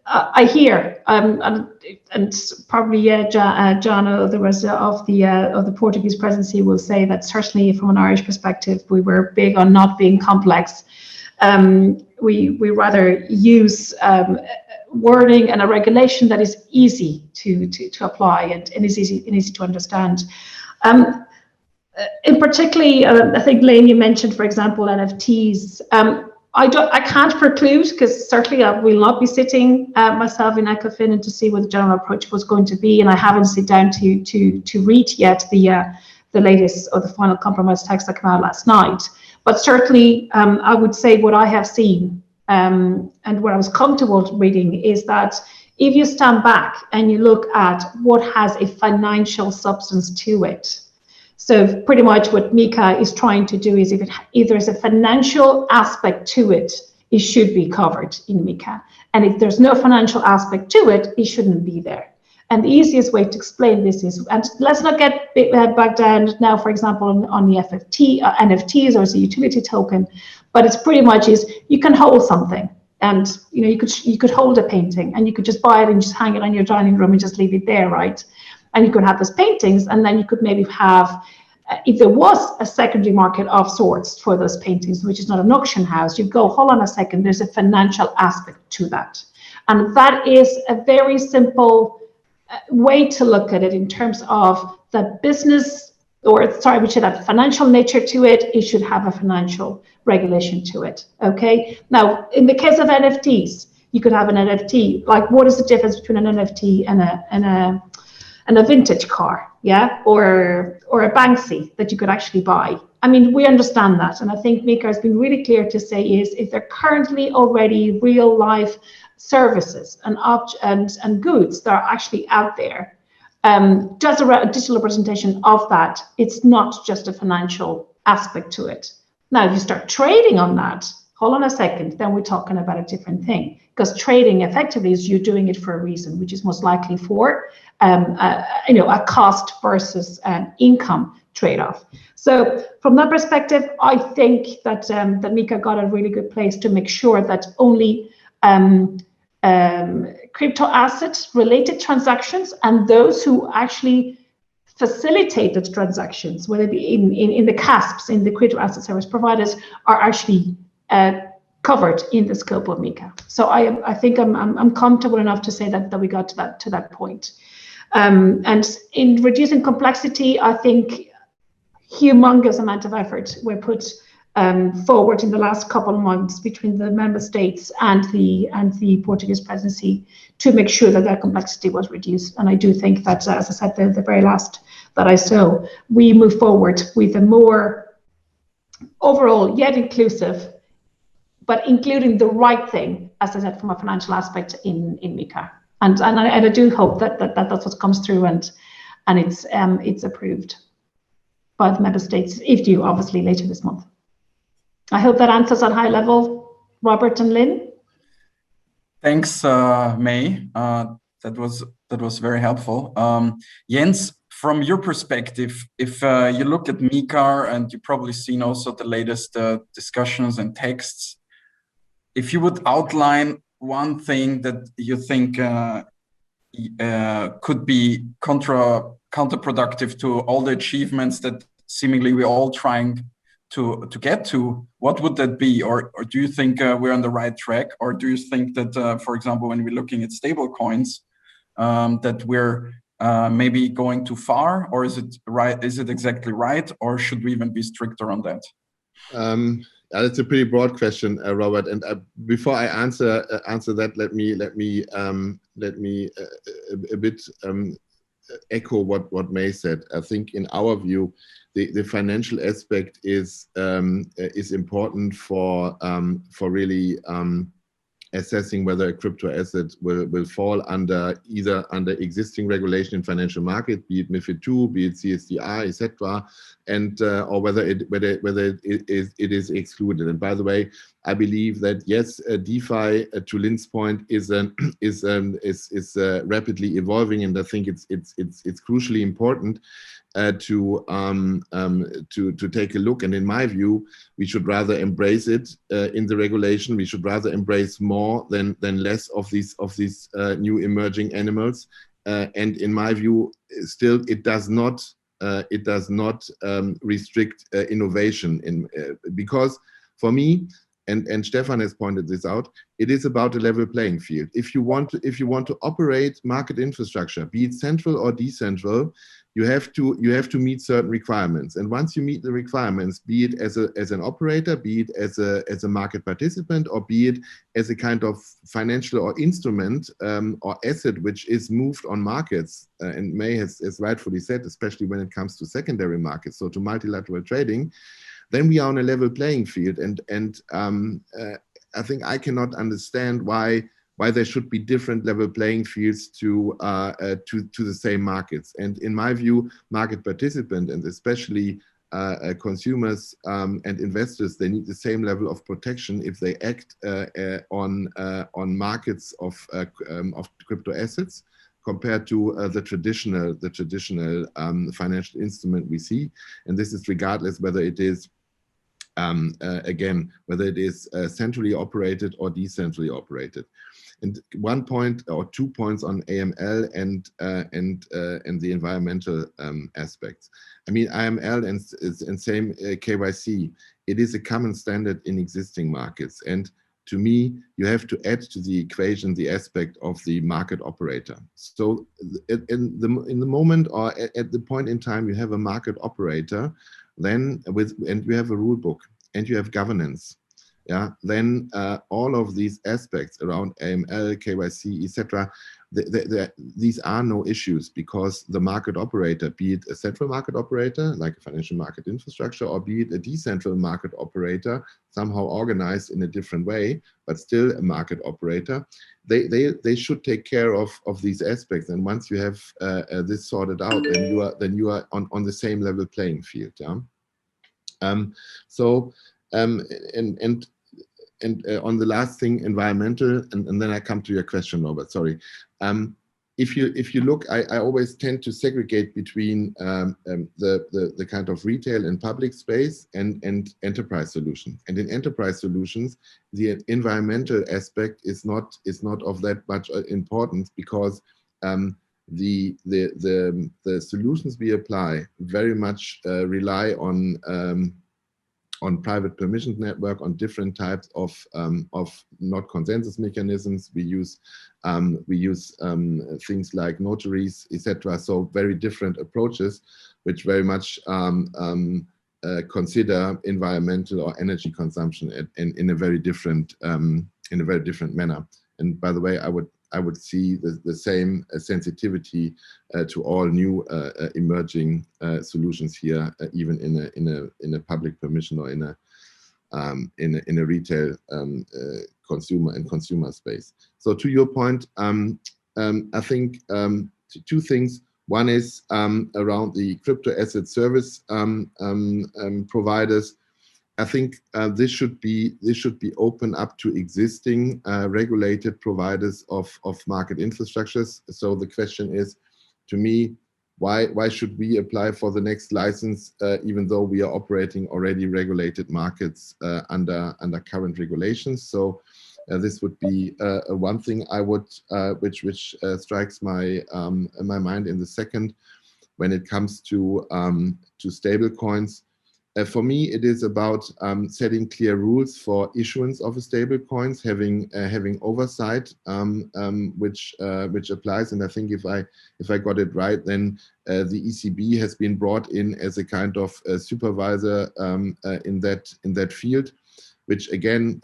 I hear and probably John, there was of the Portuguese presidency will say that certainly from an Irish perspective we were big on not being complex. We rather use wording and a regulation that is easy to apply and is easy to understand. In particularly, I think Lane, you mentioned, for example, NFTs. I can't preclude, because certainly I will not be sitting myself in ECOFIN and to see what the general approach was going to be, and I haven't sit down to read yet the latest or the final compromise text that came out last night. But certainly, I would say what I have seen and what I was comfortable reading is that if you stand back and you look at what has a financial substance to it, so pretty much what MiCAR is trying to do is if there's a financial aspect to it, it should be covered in MiCAR. And if there's no financial aspect to it, it shouldn't be there. And the easiest way to explain this is, and let's not get back down now, for example, on the NFTs or the utility token, but it's pretty much is you can hold something, and you could hold a painting and you could just buy it and just hang it on your dining room and just leave it there, right? And you could have those paintings, and then you could maybe have, if there was a secondary market of sorts for those paintings, which is not an auction house, you go, hold on a second, there's a financial aspect to that. And that is a very simple way to look at it in terms of the business, or sorry, we should have financial nature to it. It should have a financial regulation to it. Okay. Now, in the case of NFTs, you could have an NFT. Like, what is the difference between an NFT and a vintage car? Yeah, or a Banksy that you could actually buy. I mean, we understand that, and I think MiCAR has been really clear to say is if they're currently already real life services and goods that are actually out there, just a digital representation of that, it's not just a financial aspect to it. Now, if you start trading on that, hold on a second, then we're talking about a different thing, because trading effectively is you're doing it for a reason, which is most likely for a cost versus an income trade-off. So from that perspective, I think that that MiCAR got a really good place to make sure that only crypto assets related transactions and those who actually facilitated transactions, whether it be in the CASPs, in the crypto asset service providers, are actually covered in the scope of MiCAR. So I think I'm comfortable enough to say that we got to that point. And in reducing complexity, I think humongous amount of effort were put forward in the last couple of months between the member states and the Portuguese presidency to make sure that complexity was reduced. And I do think that, as I said, the very last that I saw, we move forward with a more overall yet inclusive, but including the right thing, as I said, from a financial aspect in MiCAR. And I do hope that that's what comes through and it's approved by the member states, if due, obviously, later this month. I hope that answers at high level, Robert and Lynn. Thanks, May. That was very helpful. Jens, from your perspective, if you look at MiCAR, and you've probably seen also the latest discussions and texts, if you would outline one thing that you think could be counterproductive to all the achievements that seemingly we're all trying to get to, what would that be? Or do you think we're on the right track? Or do you think that, for example, when we're looking at stable coins, that we're maybe going too far? Or is it right? Is it exactly right? Or should we even be stricter on that? That's a pretty broad question, Robert. And before I answer that, let me a bit echo what May said. I think in our view, the financial aspect is important for really assessing whether a crypto asset will fall under existing regulation in financial market, be it MiFID II, be it CSDR, etc., and or whether it is excluded. And by the way, I believe that yes, DeFi, to Lynn's point, is rapidly evolving, and I think it's crucially important to take a look. And in my view, we should rather embrace it in the regulation. We should rather embrace more than less of these new emerging animals. And in my view, still it does not restrict innovation because for me, and Stefan has pointed this out, it is about a level playing field. If you want to operate market infrastructure, be it central or decentral, you have to meet certain requirements. And once you meet the requirements, be it as an operator, be it as a market participant, or be it as a kind of financial or instrument or asset which is moved on markets, and May has rightfully said, especially when it comes to secondary markets, so to multilateral trading, then we are on a level playing field. And I think I cannot understand why there should be different level playing fields to the same markets. And in my view, market participant, and especially consumers and investors, they need the same level of protection if they act on markets of crypto assets compared to the traditional financial instrument we see. And this is regardless whether it is whether it is centrally operated or decentrally operated. And 1 point or 2 points on AML and the environmental aspects. I mean, AML and same KYC, it is a common standard in existing markets. And to me, you have to add to the equation the aspect of the market operator. So in the moment or at the point in time you have a market operator, then and you have a rule book and you have governance, yeah, then all of these aspects around AML, KYC, etc., these are no issues, because the market operator, be it a central market operator like a financial market infrastructure, or be it a decentral market operator somehow organized in a different way, but still a market operator, they should take care of these aspects. And once you have this sorted out, then you are on the same level playing field. Yeah. And on the last thing, environmental, and then I come to your question, Robert. Sorry. If you look, I always tend to segregate between the kind of retail and public space and enterprise solutions. And in enterprise solutions, the environmental aspect is not of that much importance, because the solutions we apply very much rely on private permissions network, on different types of not consensus mechanisms. We use things like notaries, etc. So very different approaches, which very much consider environmental or energy consumption in a very different manner. And by the way, I would see the same sensitivity to all new emerging solutions here, even in a public permission or in a retail consumer space. So to your point, I think two things. One is around the crypto asset service providers. I think this should be open up to existing regulated providers of market infrastructures. So the question is, to me, why should we apply for the next license even though we are operating already regulated markets under current regulations? So this would be one thing I would which strikes my mind. In the second, when it comes to stable coins, For me, it is about setting clear rules for issuance of a stable coins, having oversight, which applies. And I think if I got it right, then the ECB has been brought in as a kind of supervisor in that field, which again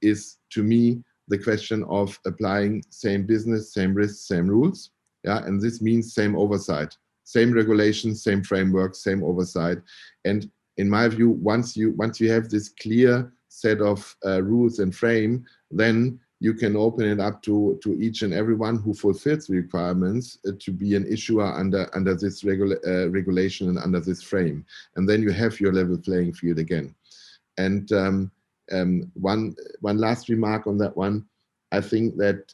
is to me the question of applying same business, same risks, same rules. Yeah, and this means same oversight, same regulations, same framework, same oversight. And in my view, once you have this clear set of rules and frame, then you can open it up to each and everyone who fulfills the requirements to be an issuer under this regulation and under this frame. And then you have your level playing field again. And one last remark on that one, I think that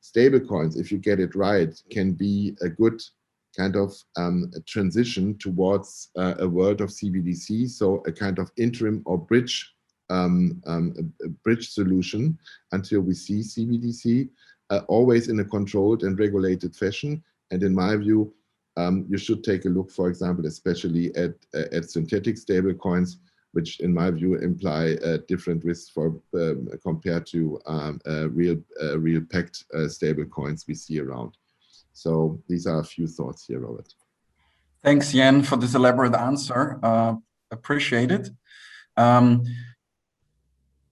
stable coins, if you get it right, can be a good kind of a transition towards a world of CBDC, so a kind of interim or bridge solution until we see CBDC, always in a controlled and regulated fashion. And in my view, you should take a look, for example, especially at synthetic stable coins, which in my view imply different risks compared to real packed stable coins we see around. So these are a few thoughts here, Robert. Thanks, Jan, for this elaborate answer. Appreciate it.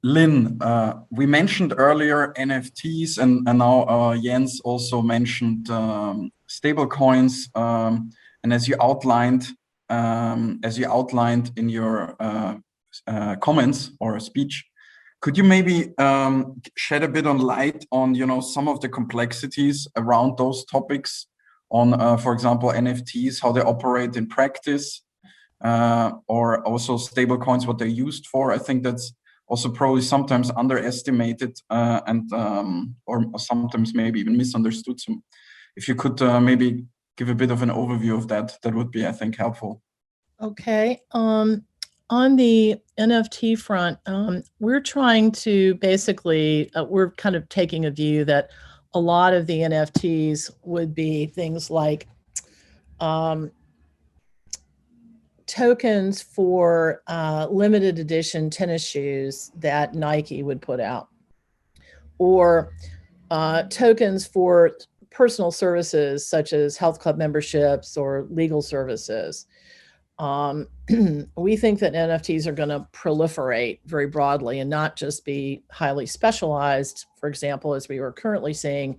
Lynn, we mentioned earlier NFTs, and now Jens also mentioned stable coins. And as you outlined in your comments or speech, could you maybe shed a bit on light on some of the complexities around those topics, on for example NFTs, how they operate in practice, or also stable coins, what they're used for? I think that's also probably sometimes underestimated and or sometimes maybe even misunderstood. So if you could maybe give a bit of an overview of that, that would be, I think, helpful. Okay. On the NFT front, we're trying to basically, we're kind of taking a view that a lot of the NFTs would be things like tokens for limited edition tennis shoes that Nike would put out, or tokens for personal services such as health club memberships or legal services. We think that NFTs are going to proliferate very broadly and not just be highly specialized, for example, as we were currently seeing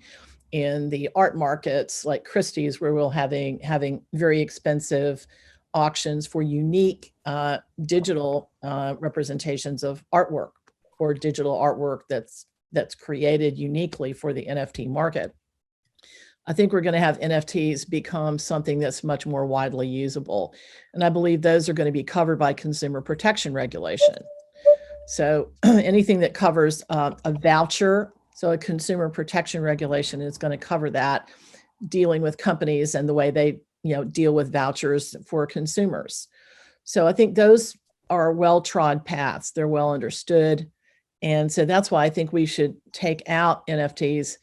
in the art markets like Christie's, where we'll having very expensive auctions for unique digital representations of artwork, or digital artwork that's created uniquely for the NFT market. I think we're going to have NFTs become something that's much more widely usable. And I believe those are going to be covered by consumer protection regulation. So anything that covers a voucher, so a consumer protection regulation is going to cover that, dealing with companies and the way they deal with vouchers for consumers. So I think those are well-trod paths. They're well understood. And so that's why I think we should take out NFTs,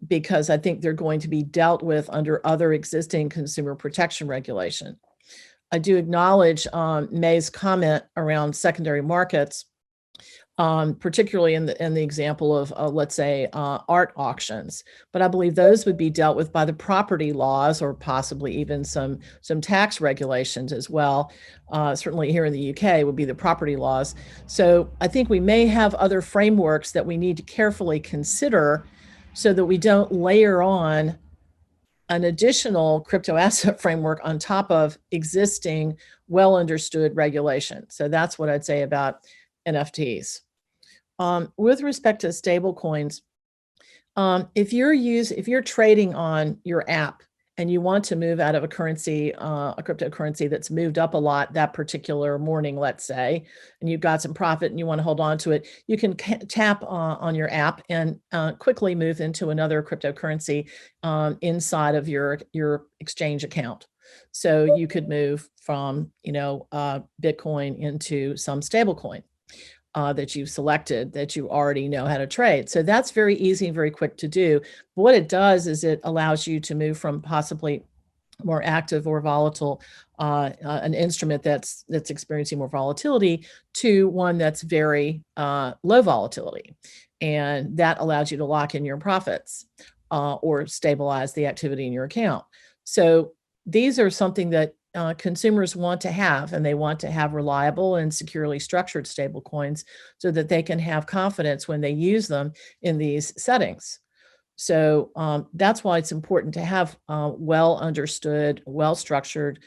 because I think they're going to be dealt with under other existing consumer protection regulation. I do acknowledge May's comment around secondary markets, particularly in the example of, let's say, art auctions. But I believe those would be dealt with by the property laws, or possibly even some tax regulations as well. Certainly here in the UK would be the property laws. So I think we may have other frameworks that we need to carefully consider, so that we don't layer on an additional crypto asset framework on top of existing well understood regulation. So that's what I'd say about NFTs. With respect to stable coins, if you're trading on your app and you want to move out of a currency, a cryptocurrency that's moved up a lot that particular morning, let's say, and you've got some profit and you want to hold on to it, you can tap on your app and quickly move into another cryptocurrency inside of your exchange account. So you could move from, Bitcoin into some stable coin that you've selected, that you already know how to trade. So that's very easy and very quick to do. But what it does is it allows you to move from possibly more active or volatile, an instrument that's experiencing more volatility to one that's very low volatility. And that allows you to lock in your profits or stabilize the activity in your account. So these are something that consumers want to have, and they want to have reliable and securely structured stable coins so that they can have confidence when they use them in these settings. So that's why it's important to have well understood, well structured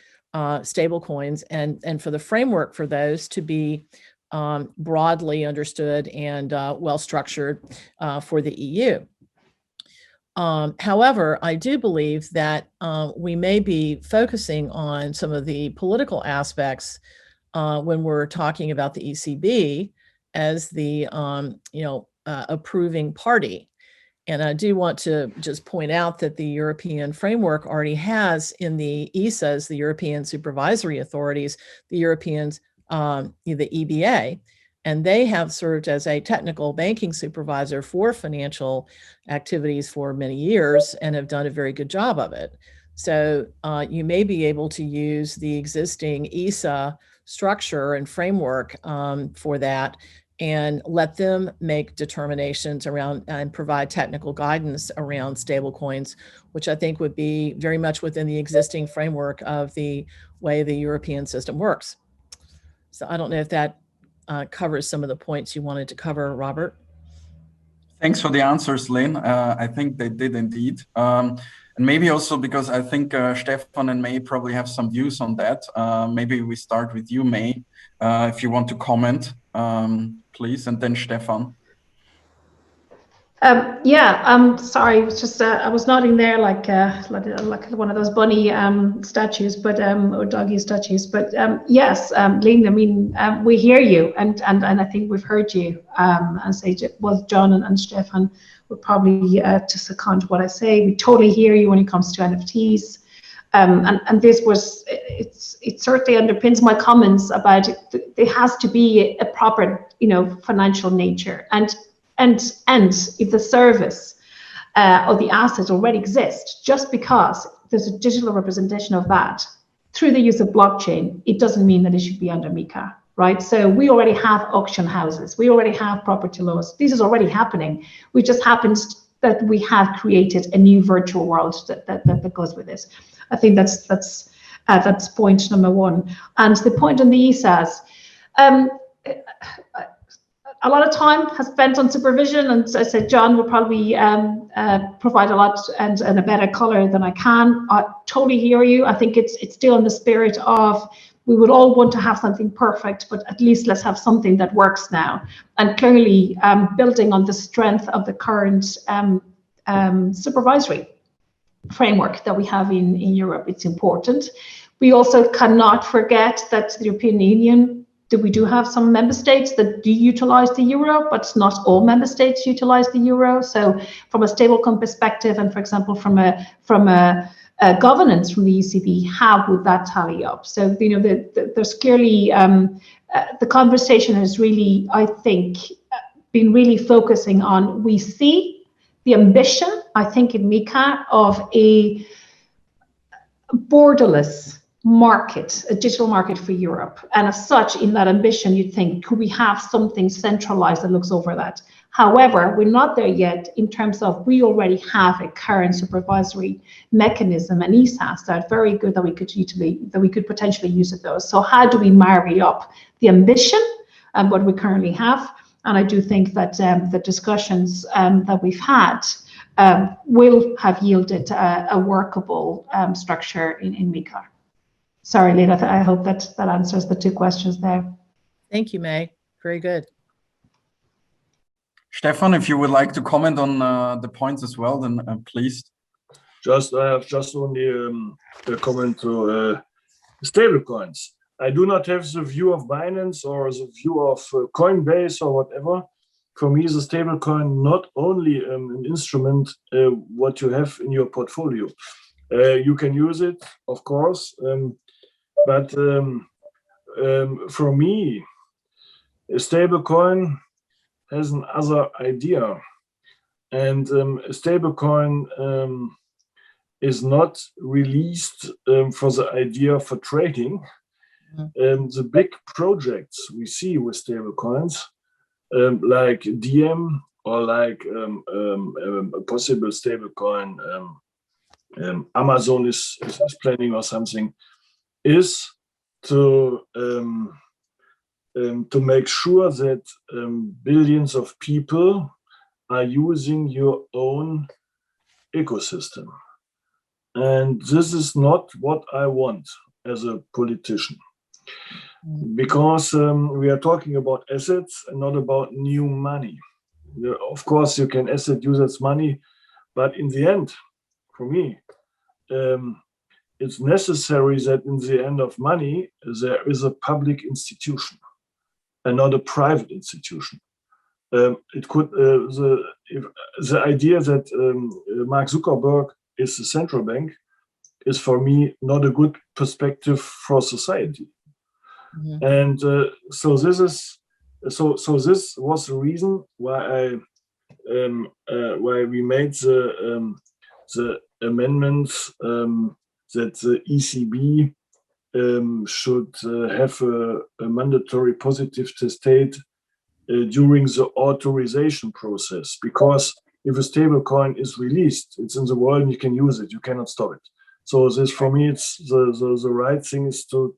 stable coins, and for the framework for those to be broadly understood and well structured for the EU. However, I do believe that we may be focusing on some of the political aspects when we're talking about the ECB as the approving party. And I do want to just point out that the European framework already has in the ESAs, the European Supervisory Authorities, the Europeans, the EBA, and they have served as a technical banking supervisor for financial activities for many years and have done a very good job of it. So you may be able to use the existing ESA structure and framework for that and let them make determinations around and provide technical guidance around stablecoins, which I think would be very much within the existing framework of the way the European system works. So I don't know if that covers some of the points you wanted to cover, Robert. Thanks for the answers, Lynn. I think they did indeed. And maybe also because I think Stefan and May probably have some views on that. Maybe we start with you, May, if you want to comment, please, and then Stefan. Sorry, it was just I was nodding there like one of those bunny statues, but or doggy statues. But yes, Lynn, I mean, we hear you, and I think we've heard you. And say both John and Stefan would probably to second what I say. We totally hear you when it comes to NFTs. And this was it certainly underpins my comments about it. There has to be a proper financial nature, and if the service or the assets already exist, just because there's a digital representation of that through the use of blockchain, it doesn't mean that it should be under MiCAR, right? So we already have auction houses, we already have property laws. This is already happening. We just happens that we have created a new virtual world that goes with this. I think that's point number one. And the point on the ESAs. A lot of time has spent on supervision, and as I said, John will probably provide a lot and a better color than I can. I totally hear you. I think it's still in the spirit of we would all want to have something perfect, but at least let's have something that works now. And clearly, building on the strength of the current supervisory framework that we have in Europe, it's important. We also cannot forget that the European Union, we do have some member states that do utilize the euro, but not all member states utilize the euro. So from a stablecoin perspective, and for example, from a governance from the ECB, how would that tally up? So there's clearly the conversation has really, I think, been really focusing on. We see the ambition, I think, in MiCAR of a borderless market, a digital market for Europe. And as such, in that ambition, you'd think, could we have something centralized that looks over that? However, we're not there yet in terms of we already have a current supervisory mechanism and ESAs that are very good that we could potentially use of those. So how do we marry up the ambition and what we currently have? And I do think that the discussions that we've had will have yielded a workable structure in MiCAR. Sorry, Lena, I hope that answers the two questions there. Thank you, May. Very good. Stefan, if you would like to comment on the points as well, then please. I have just only a comment to stablecoins. I do not have the view of Binance or the view of Coinbase or whatever. For me, the stablecoin not only an instrument what you have in your portfolio. You can use it, of course, but for me, a stablecoin has another idea, and a stablecoin is not released for the idea for trading. The big projects we see with stablecoins, like DM or like a possible stablecoin, Amazon is planning or something, is to make sure that billions of people are using your own ecosystem. And this is not what I want as a politician, because we are talking about assets and not about new money. Of course, you can asset users' money, but in the end, for me, it's necessary that in the end of money, there is a public institution and not a private institution. It could the idea that Mark Zuckerberg is the central bank is for me not a good perspective for society. And so this was the reason why we made the amendments that the ECB should have a mandatory positive state during the authorization process, because if a stable coin is released, it's in the world and you can use it, you cannot stop it. So this, for me, it's the right thing is to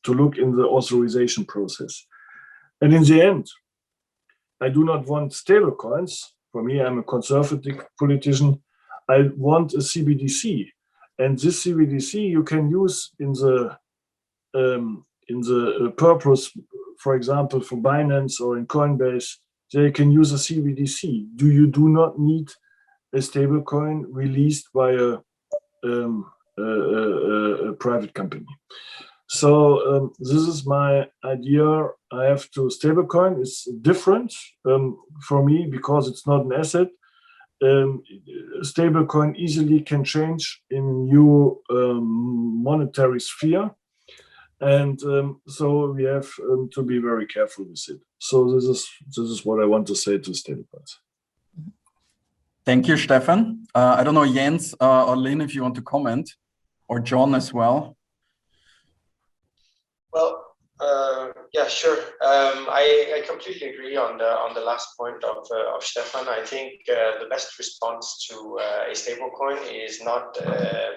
look in the authorization process. And in the end, I do not want stable coins. For me, I'm a conservative politician. I want a CBDC, and this CBDC you can use in the purpose, for example, for Binance or in Coinbase. They can use a CBDC. You do not need a stablecoin released by a private company. So this is my idea. I have to stablecoin. It's different for me because it's not an asset. Stablecoin easily can change in new monetary sphere, and so we have to be very careful with it. So this is what I want to say to stablecoins. Thank you, Stefan. I don't know, Jens or Lynn, if you want to comment, or John as well. Well, yeah, sure. I completely agree on the last point of Stefan. I think the best response to a stablecoin is not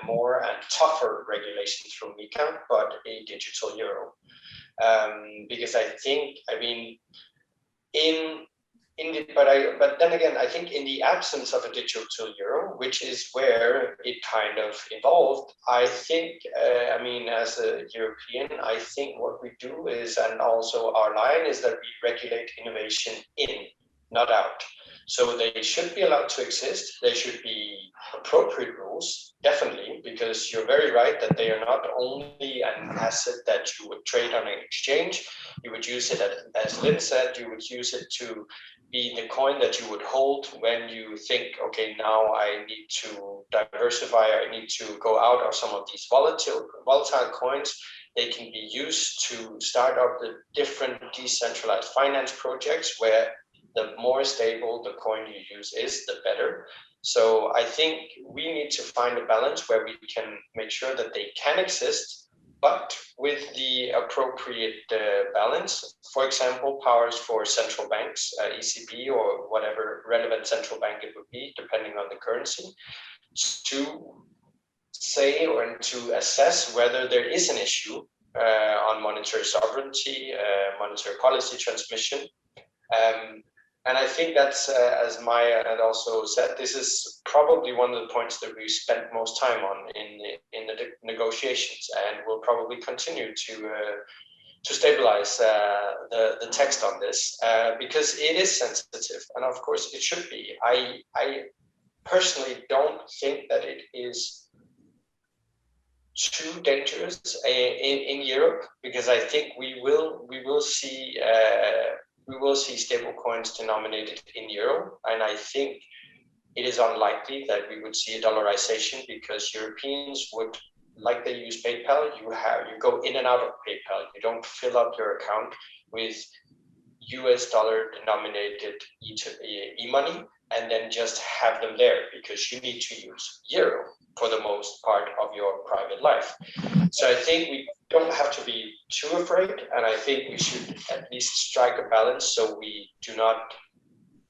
more and tougher regulation through MiCAR, but a digital euro. Because I think, I mean, but then again, I think in the absence of a digital euro, which is where it kind of evolved, I think, I mean, as a European, I think what we do is, and also our line is that we regulate innovation in, not out. So they should be allowed to exist. There should be appropriate rules, definitely, because you're very right that they are not only an asset that you would trade on an exchange. You would use it, as Lynn said, you would use it to be the coin that you would hold when you think, okay, now I need to diversify, I need to go out of some of these volatile coins. They can be used to start up the different decentralized finance projects where the more stable the coin you use is, the better. So I think we need to find a balance where we can make sure that they can exist, but with the appropriate balance. For example, powers for central banks, ECB or whatever relevant central bank it would be, depending on the currency, to say or to assess whether there is an issue on monetary sovereignty, monetary policy transmission. And I think that's, as Maya had also said, this is probably one of the points that we spent most time on in the negotiations, and we'll probably continue to stabilize the text on this because it is sensitive, and of course it should be. I personally don't think that it is too dangerous in Europe, because I think we will see. We will see stable coins denominated in euro, and I think it is unlikely that we would see a dollarization, because Europeans would, like they use PayPal, you go in and out of PayPal. You don't fill up your account with US dollar denominated e-money and then just have them there, because you need to use euro for the most part of your private life. So I think we don't have to be too afraid, and I think we should at least strike a balance so we do not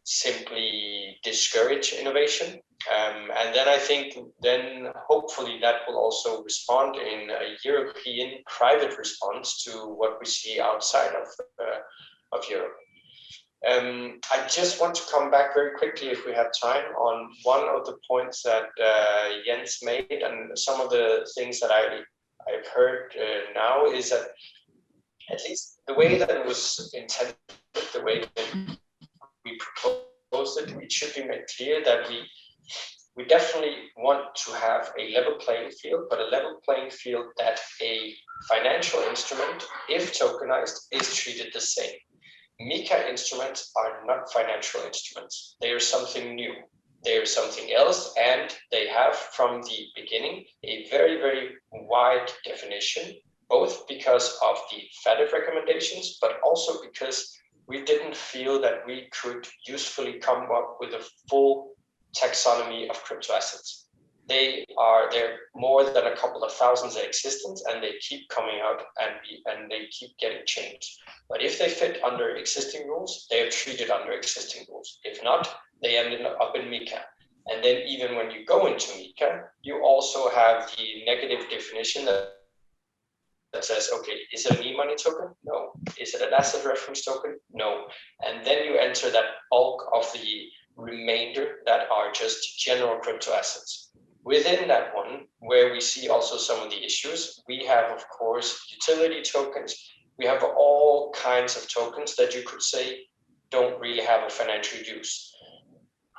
simply discourage innovation. And then I think then hopefully that will also respond in a European private response to what we see outside of Europe. I just want to come back very quickly, if we have time, on one of the points that Jens made, and some of the things that I've heard now is that at least the way that it was intended, the way that we proposed it, it should be made clear that we definitely want to have a level playing field, but a level playing field that a financial instrument, if tokenized, is treated the same. MiCAR instruments are not financial instruments. They are something new. They are something else, and they have from the beginning a very, very wide definition, both because of the FATF recommendations, but also because we didn't feel that we could usefully come up with a full taxonomy of crypto assets. They're more than a couple of thousands in existence, and they keep coming out and they keep getting changed. But if they fit under existing rules, they are treated under existing rules. If not, they end up in MiCAR. And then even when you go into MiCAR, you also have the negative definition that says, okay, is it an e-money token? No. Is it an asset reference token? No. And then you enter that bulk of the remainder that are just general crypto assets. Within that one, where we see also some of the issues, we have, of course, utility tokens. We have all kinds of tokens that you could say don't really have a financial use.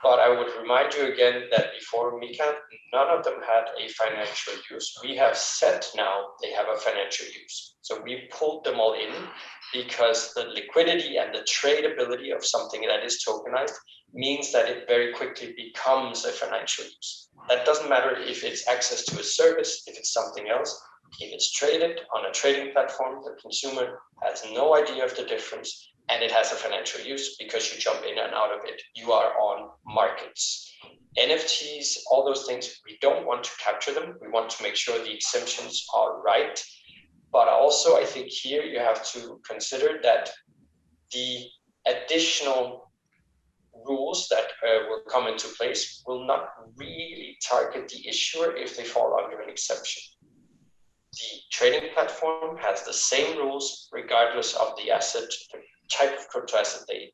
But I would remind you again that before MiCAR, none of them had a financial use. We have said now they have a financial use. So we pulled them all in because the liquidity and the tradability of something that is tokenized means that it very quickly becomes a financial use. That doesn't matter if it's access to a service, if it's something else. If it's traded on a trading platform, the consumer has no idea of the difference, and it has a financial use because you jump in and out of it. You are on markets. NFTs, all those things, we don't want to capture them. We want to make sure the exemptions are right. But also, I think here you have to consider that the additional rules that will come into place will not really target the issuer if they fall under an exception. The trading platform has the same rules regardless of the asset, the type of crypto asset they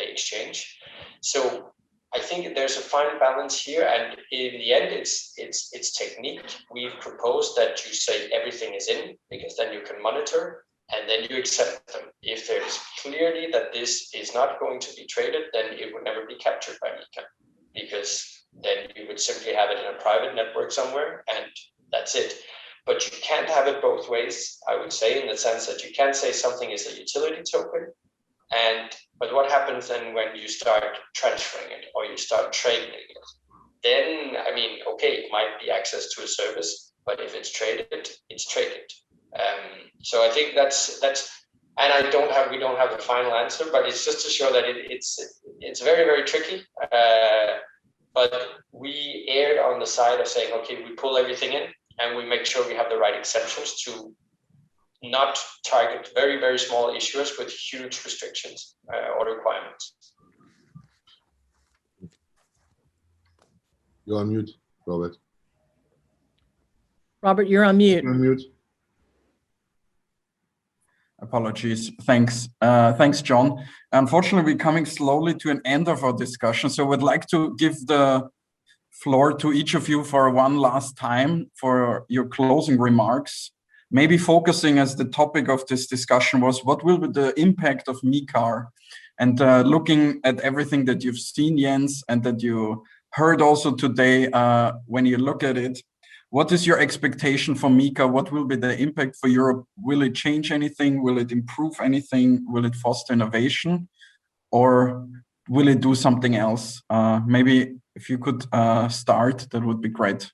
exchange. So I think there's a fine balance here, and in the end, it's technique. We've proposed that you say everything is in, because then you can monitor, and then you accept them. If there's clearly that this is not going to be traded, then it would never be captured by MiCAR, because then you would simply have it in a private network somewhere, and that's it. But you can't have it both ways, I would say, in the sense that you can't say something is a utility token, but what happens then when you start transferring it or you start trading it? Then, I mean, okay, it might be access to a service, but if it's traded, it's traded. So I think that's, and we don't have the final answer, but it's just to show that it's very, very tricky. But we erred on the side of saying, okay, we pull everything in, and we make sure we have the right exceptions to not target very, very small issuers with huge restrictions or requirements. You're on mute, Robert. Robert, you're on mute. You're on mute. Apologies. Thanks. Thanks, John. Unfortunately, we're coming slowly to an end of our discussion, so I would like to give the floor to each of you for one last time for your closing remarks. Maybe focusing, as the topic of this discussion was, what will be the impact of MiCAR? And looking at everything that you've seen, Jens, and that you heard also today, when you look at it, what is your expectation for MiCAR? What will be the impact for Europe? Will it change anything? Will it improve anything? Will it foster innovation? Or will it do something else? Maybe if you could start, that would be great.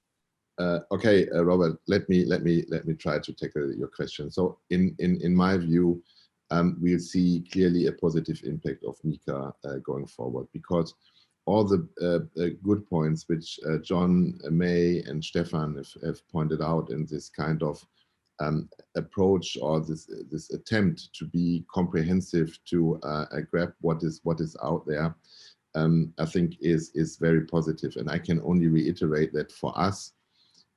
Okay, Robert, let me try to tackle your question. So in my view, we'll see clearly a positive impact of MiCAR going forward, because all the good points which John, May, and Stefan have pointed out in this kind of approach, or this attempt to be comprehensive, to grab what is out there, I think is very positive. And I can only reiterate that for us,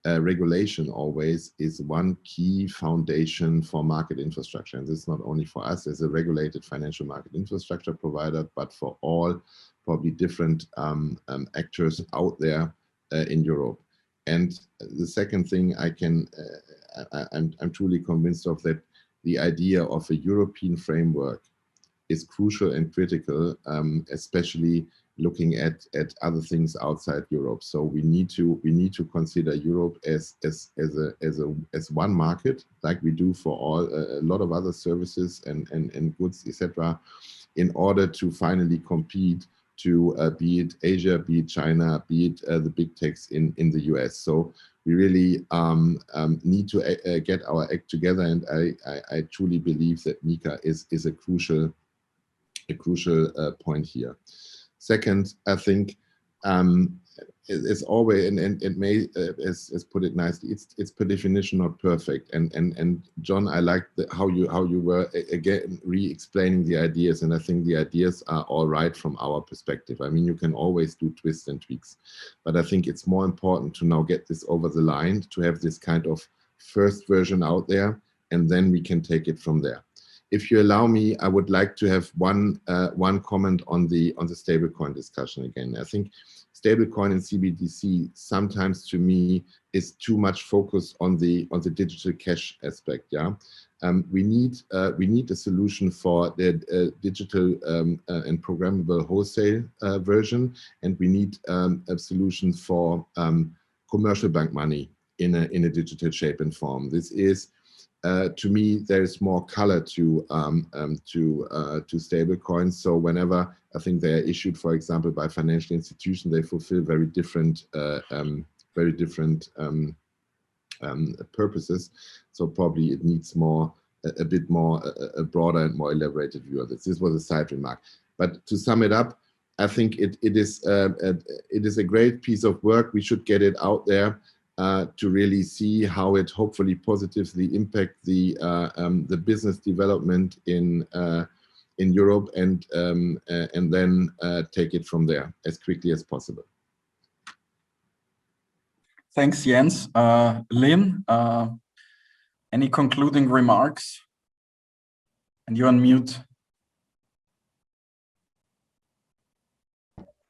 regulation always is one key foundation for market infrastructure. And this is not only for us as a regulated financial market infrastructure provider, but for all probably different actors out there in Europe. And the second thing I'm truly convinced of, that the idea of a European framework is crucial and critical, especially looking at other things outside Europe. So we need to consider Europe as one market, like we do for a lot of other services and goods, etc., in order to finally compete to be it Asia, be it China, be it the big techs in the US. So we really need to get our act together, and I truly believe that MiCAR is a crucial point here. Second, I think it's always, and May has put it nicely, it's per definition not perfect. And John, I like how you were again re-explaining the ideas, and I think the ideas are all right from our perspective. I mean, you can always do twists and tweaks, but I think it's more important to now get this over the line, to have this kind of first version out there, and then we can take it from there. If you allow me, I would like to have one comment on the stablecoin discussion again. I think stablecoin and CBDC sometimes, to me, is too much focus on the digital cash aspect. Yeah, we need a solution for the digital and programmable wholesale version, and we need a solution for commercial bank money in a digital shape and form. This is, to me, there is more color to stable coins. So whenever I think they are issued, for example, by financial institutions, they fulfill very different purposes. So probably it needs a bit more a broader and more elaborated view of this. This was a side remark. But to sum it up, I think it is a great piece of work. We should get it out there, to really see how it hopefully positively impact the business development in Europe, and then take it from there as quickly as possible. Thanks, Jens. Lynn, any concluding remarks? And you're on mute.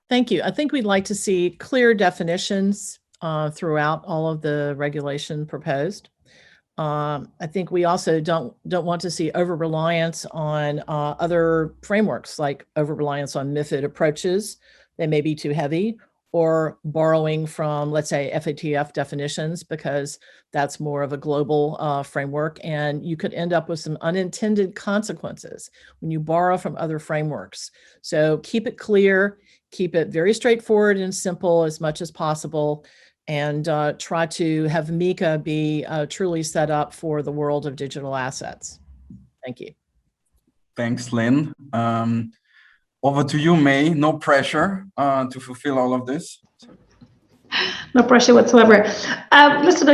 Thank you. I think we'd like to see clear definitions throughout all of the regulation proposed. I think we also don't want to see over-reliance on other frameworks, like over-reliance on MiFID approaches. They may be too heavy, or borrowing from, let's say, FATF definitions, because that's more of a global framework, and you could end up with some unintended consequences when you borrow from other frameworks. So keep it clear, keep it very straightforward and simple as much as possible, and try to have MiCAR be truly set up for the world of digital assets. Thank you. Thanks, Lynn. Over to you, May. No pressure to fulfill all of this. No pressure whatsoever. Listen,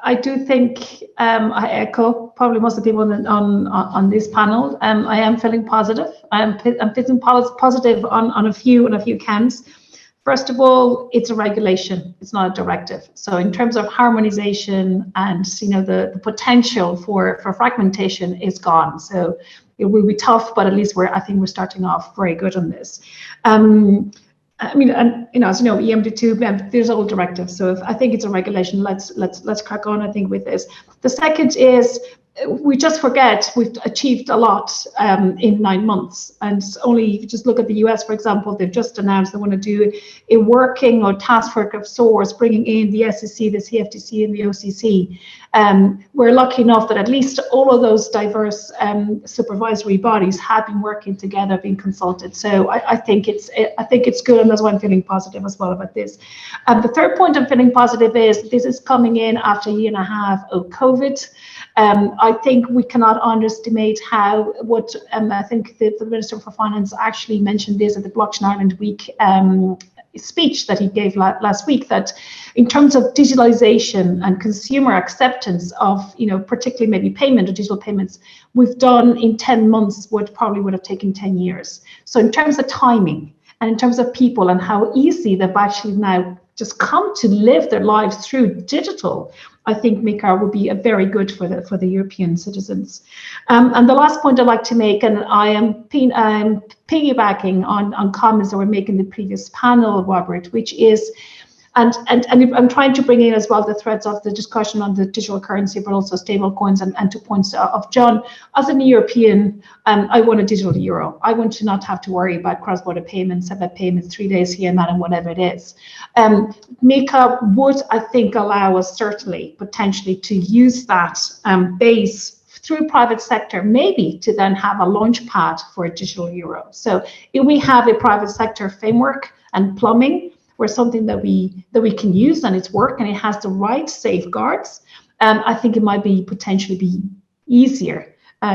I do think I echo probably most of the people on this panel. I am feeling positive. I'm feeling positive on a few counts. First of all, it's a regulation, it's not a directive. So in terms of harmonization and the potential for fragmentation is gone. So it will be tough, but at least I think we're starting off very good on this. I mean, and as you know, EMD2, there's all directives. So I think it's a regulation. Let's crack on, I think, with this. The second is, we just forget we've achieved a lot in 9 months, and only if you just look at the US, for example, they've just announced they want to do a working or task force of sorts, bringing in the SEC, the CFTC, and the OCC. We're lucky enough that at least all of those diverse supervisory bodies have been working together, being consulted. So I think it's good, and that's why I'm feeling positive as well about this. The third point I'm feeling positive is this is coming in after a year and a half of COVID. I think we cannot underestimate how what I think the Minister for Finance actually mentioned this at the Blockchain Ireland Week speech that he gave last week, that in terms of digitalization and consumer acceptance of, particularly maybe payment or digital payments, we've done in 10 months what probably would have taken 10 years. So in terms of timing and in terms of people and how easy they've actually now just come to live their lives through digital, I think MiCAR would be a very good for the European citizens. And the last point I'd like to make, and I am piggybacking on comments that were made in the previous panel, Robert, which is, and I'm trying to bring in as well the threads of the discussion on the digital currency, but also stable coins, and 2 points of John. As an European, I want a digital euro. I want to not have to worry about cross-border payments, about payments 3 days here and that, and whatever it is. MiCAR would, I think, allow us certainly, potentially, to use that base through private sector, maybe to then have a launch pad for a digital euro. So if we have a private sector framework and plumbing, or something that we can use and it's work and it has the right safeguards, I think it might potentially be easier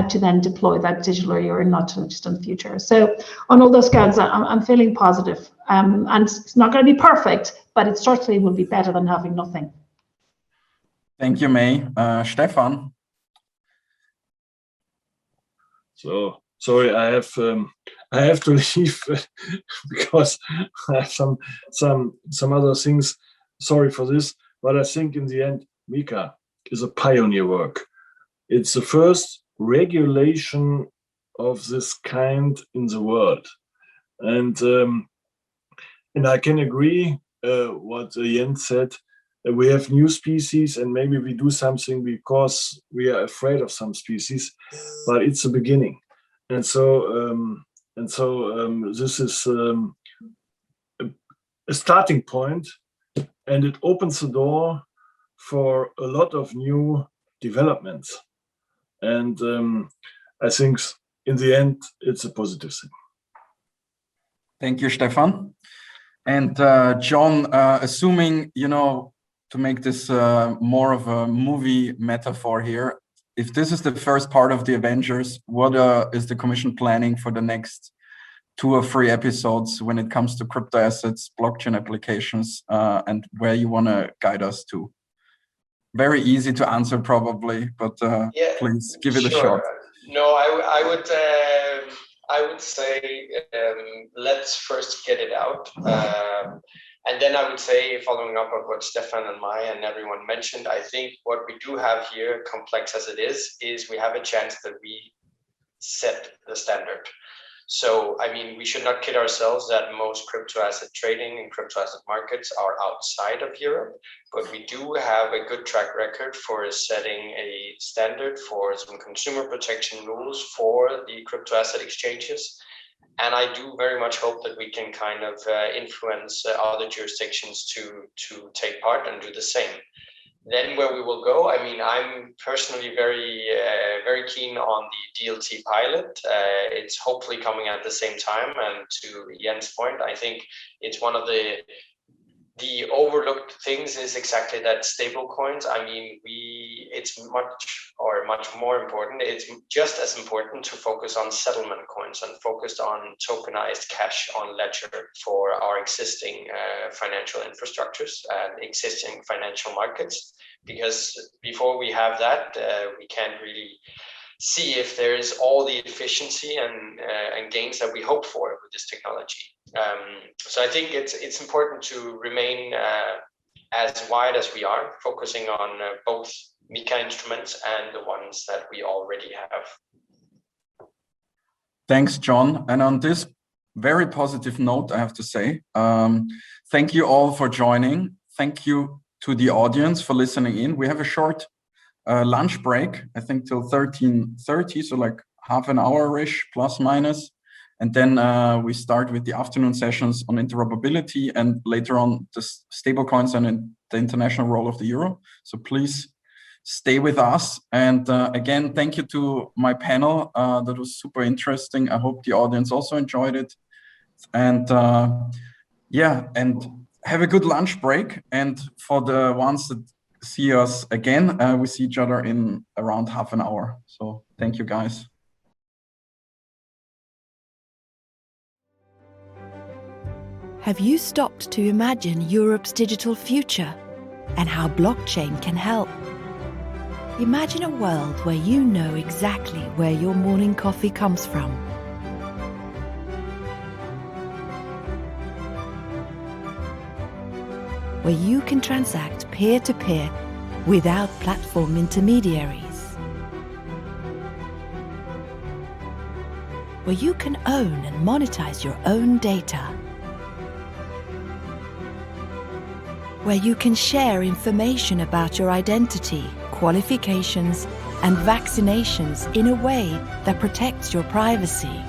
to then deploy that digital euro, not just in the future. So on all those counts, I'm feeling positive, and it's not going to be perfect, but it certainly will be better than having nothing. Thank you, May. Stefan. So sorry, I have to leave because I have some other things. Sorry for this, but I think in the end, MiCAR is a pioneer work. It's the first regulation of this kind in the world, and I can agree what Jens said. We have new species, and maybe we do something because we are afraid of some species, but it's a beginning. And so this is a starting point, and it opens the door for a lot of new developments. And I think in the end, it's a positive thing. Thank you, Stefan. And John, assuming, to make this more of a movie metaphor here, if this is the first part of the Avengers, what is the Commission planning for the next 2 or 3 episodes when it comes to crypto assets, blockchain applications, and where you want to guide us to? Very easy to answer, probably, but please give it a shot. No, I would say let's first get it out. And then I would say, following up on what Stefan and Maya and everyone mentioned, I think what we do have here, complex as it is we have a chance that we set the standard. So, I mean, we should not kid ourselves that most crypto asset trading and crypto asset markets are outside of Europe, but we do have a good track record for setting a standard for some consumer protection rules for the crypto asset exchanges. And I do very much hope that we can kind of influence other jurisdictions to take part and do the same. Then where we will go, I mean, I'm personally very keen on the DLT pilot. It's hopefully coming at the same time. And to Jens' point, I think it's one of the overlooked things is exactly that stable coins. I mean, it's much more important. It's just as important to focus on settlement coins and focused on tokenized cash on ledger for our existing financial infrastructures and existing financial markets. Because before we have that, we can't really see if there is all the efficiency and gains that we hope for with this technology. So I think it's important to remain as wide as we are, focusing on both MiCAR instruments and the ones that we already have. Thanks, John. And on this very positive note, I have to say, thank you all for joining. Thank you to the audience for listening in. We have a short lunch break, I think till 13:30, so like half an hour-ish, plus minus. And then we start with the afternoon sessions on interoperability and later on the stablecoins and the international role of the euro. So please stay with us. And again, thank you to my panel. That was super interesting. I hope the audience also enjoyed it. And and have a good lunch break. And for the ones that see us again. We see each other in around half an hour. So thank you, guys. Have you stopped to imagine Europe's digital future and how blockchain can help? Imagine a world where you know exactly where your morning coffee comes from. Where you can transact peer-to-peer without platform intermediaries. Where you can own and monetize your own data. Where you can share information about your identity, qualifications, and vaccinations in a way that protects your privacy.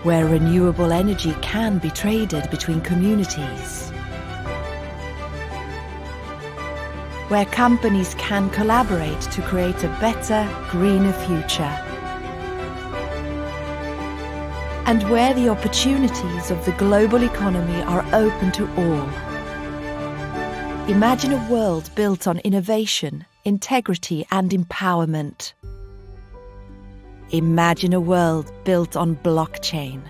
Where renewable energy can be traded between communities. Where companies can collaborate to create a better, greener future. And where the opportunities of the global economy are open to all. Imagine a world built on innovation, integrity, and empowerment. Imagine a world built on blockchain.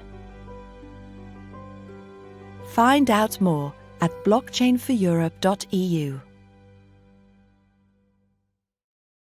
Find out more at blockchainforeurope.eu.